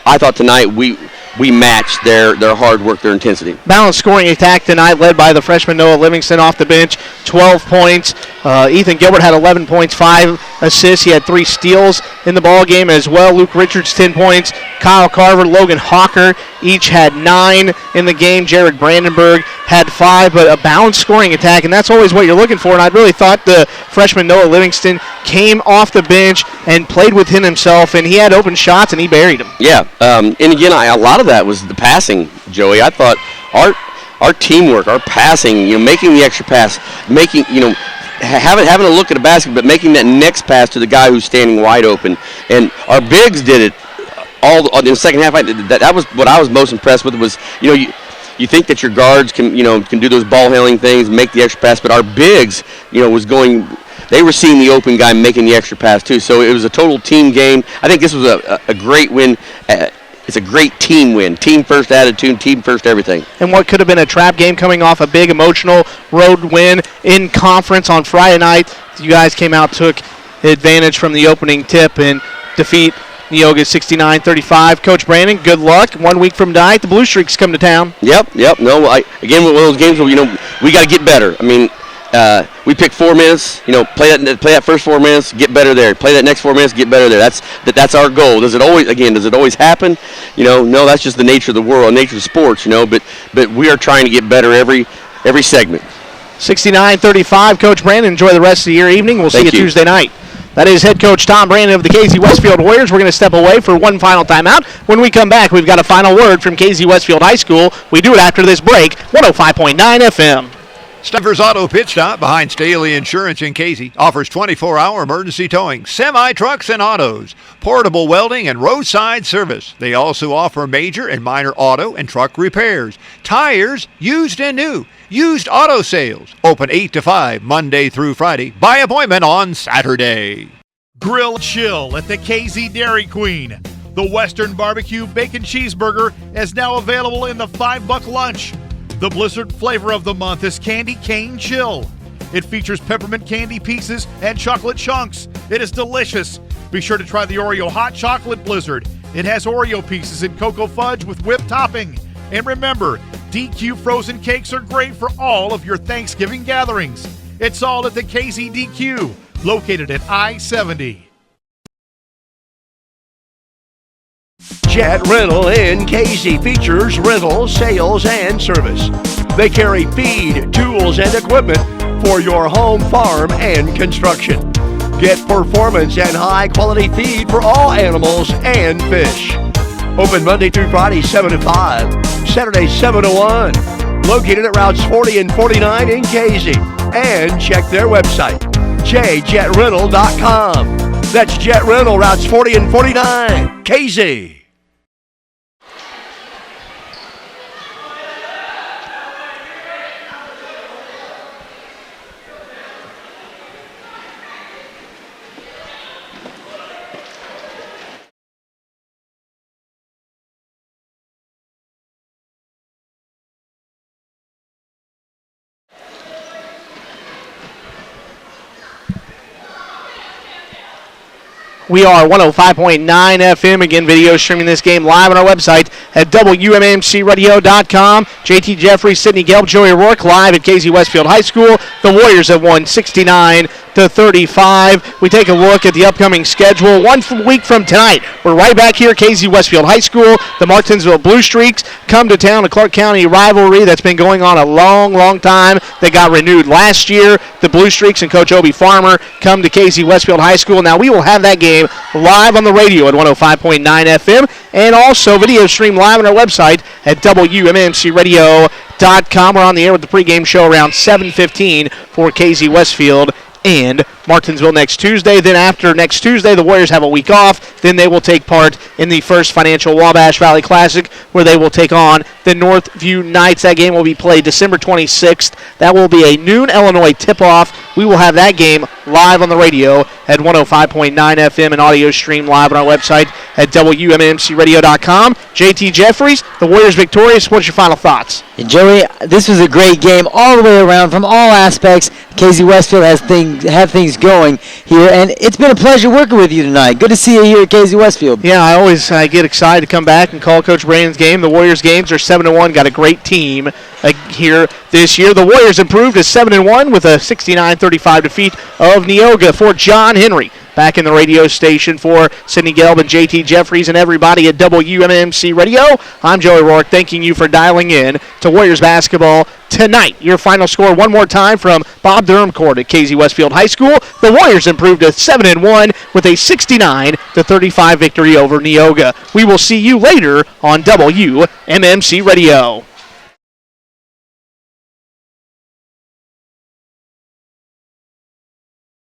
I thought tonight we we matched their hard work, their intensity. Balanced scoring attack tonight, led by the freshman Noah Livingston off the bench, 12 points. Ethan Gilbert had 11 points, 5 assists. He had 3 steals in the ball game as well. Luke Richards, 10 points. Kyle Carver, Logan Hawker each had 9 in the game. Jared Brandenburg had 5, but a balanced scoring attack, and that's always what you're looking for. And I really thought the freshman Noah Livingston came off the bench and played within himself, and he had open shots, and he buried them. Yeah, and again, a lot of that was the passing, Joey. I thought our teamwork, our passing, making the extra pass, making, having a look at a basket, but making that next pass to the guy who's standing wide open. And our bigs did it all in the second half. That was what I was most impressed with. Was you think that your guards can do those ball handling things, make the extra pass, but our bigs, they were seeing the open guy making the extra pass too. So it was a total team game. I think this was a great win. It's a great team win. Team first attitude, team first everything. And what could have been a trap game coming off a big emotional road win in conference on Friday night, you guys came out, took advantage from the opening tip and defeat Neoga 69-35. Coach Brandon, good luck. 1 week from tonight, the Blue Streaks come to town. Yep. No, again, one of those games where we got to get better. I mean, we pick 4 minutes. Play that first 4 minutes, get better there. Play that next 4 minutes, get better there. That's our goal. Does it always happen? No, that's just the nature of the world, nature of sports. But we are trying to get better every segment. 69-35. Coach Brandon, enjoy the rest of your evening. We'll see you Tuesday night. That is head coach Tom Brandon of the KZ Westfield Warriors. We're going to step away for one final timeout. When we come back, we've got a final word from KZ Westfield High School. We do it after this break. 105.9 FM. Stuffers Auto Pit Stop behind Staley Insurance in Casey offers 24-hour emergency towing, semi-trucks and autos, portable welding, and roadside service. They also offer major and minor auto and truck repairs, tires, used and new, used auto sales. Open 8 to 5 Monday through Friday. By appointment on Saturday. Grill chill at the KZ Dairy Queen. The Western Barbecue Bacon Cheeseburger is now available in the $5 lunch. The Blizzard flavor of the month is Candy Cane Chill. It features peppermint candy pieces and chocolate chunks. It is delicious. Be sure to try the Oreo Hot Chocolate Blizzard. It has Oreo pieces and cocoa fudge with whipped topping. And remember, DQ frozen cakes are great for all of your Thanksgiving gatherings. It's all at the KZDQ, located at I-70. Jet Rental in KZ features rental, sales, and service. They carry feed, tools, and equipment for your home, farm, and construction. Get performance and high-quality feed for all animals and fish. Open Monday through Friday, 7 to 5. Saturday, 7 to 1. Located at routes 40 and 49 in KZ. And check their website, jjetrental.com. That's Jet Rental, routes 40 and 49, KZ. We are 105.9 FM. Again, video streaming this game live on our website at WMMCradio.com. JT Jeffrey, Sidney Gelb, Joey Rourke live at KZ Westfield High School. The Warriors have won 69-35. We take a look at the upcoming schedule. 1 week from tonight, we're right back here at KZ Westfield High School. The Martinsville Blue Streaks come to town, a Clark County rivalry that's been going on a long, long time. They got renewed last year. The Blue Streaks and Coach Obie Farmer come to KZ Westfield High School. Now we will have that game live on the radio at 105.9 FM and also video stream live on our website at WMMCradio.com. We're on the air with the pregame show around 7:15 for KZ Westfield and Martinsville next Tuesday. Then after next Tuesday, the Warriors have a week off. Then they will take part in the First Financial Wabash Valley Classic, where they will take on the Northview Knights. That game will be played December 26th. That will be a noon Illinois tip-off. We will have that game live on the radio at 105.9 FM and audio stream live on our website at WMMCradio.com. JT Jeffries, the Warriors victorious. What's your final thoughts? And Joey, this was a great game all the way around from all aspects. KZ Westfield have things going here, and it's been a pleasure working with you tonight. Good to see you here at KZ Westfield. Yeah, I always get excited to come back and call Coach Brandon's game. The Warriors games are 7-1. Got a great team here this year. The Warriors improved to 7-1 with a 69-35 defeat of Neoga. For John Henry, back in the radio station for Sidney Gelb and JT Jeffries and everybody at WMMC Radio, I'm Joey Rourke, thanking you for dialing in to Warriors basketball tonight. Your final score one more time from Bob Durham Court at KZ Westfield High School. The Warriors improved to 7-1 with a 69-35 victory over Neoga. We will see you later on WMMC Radio.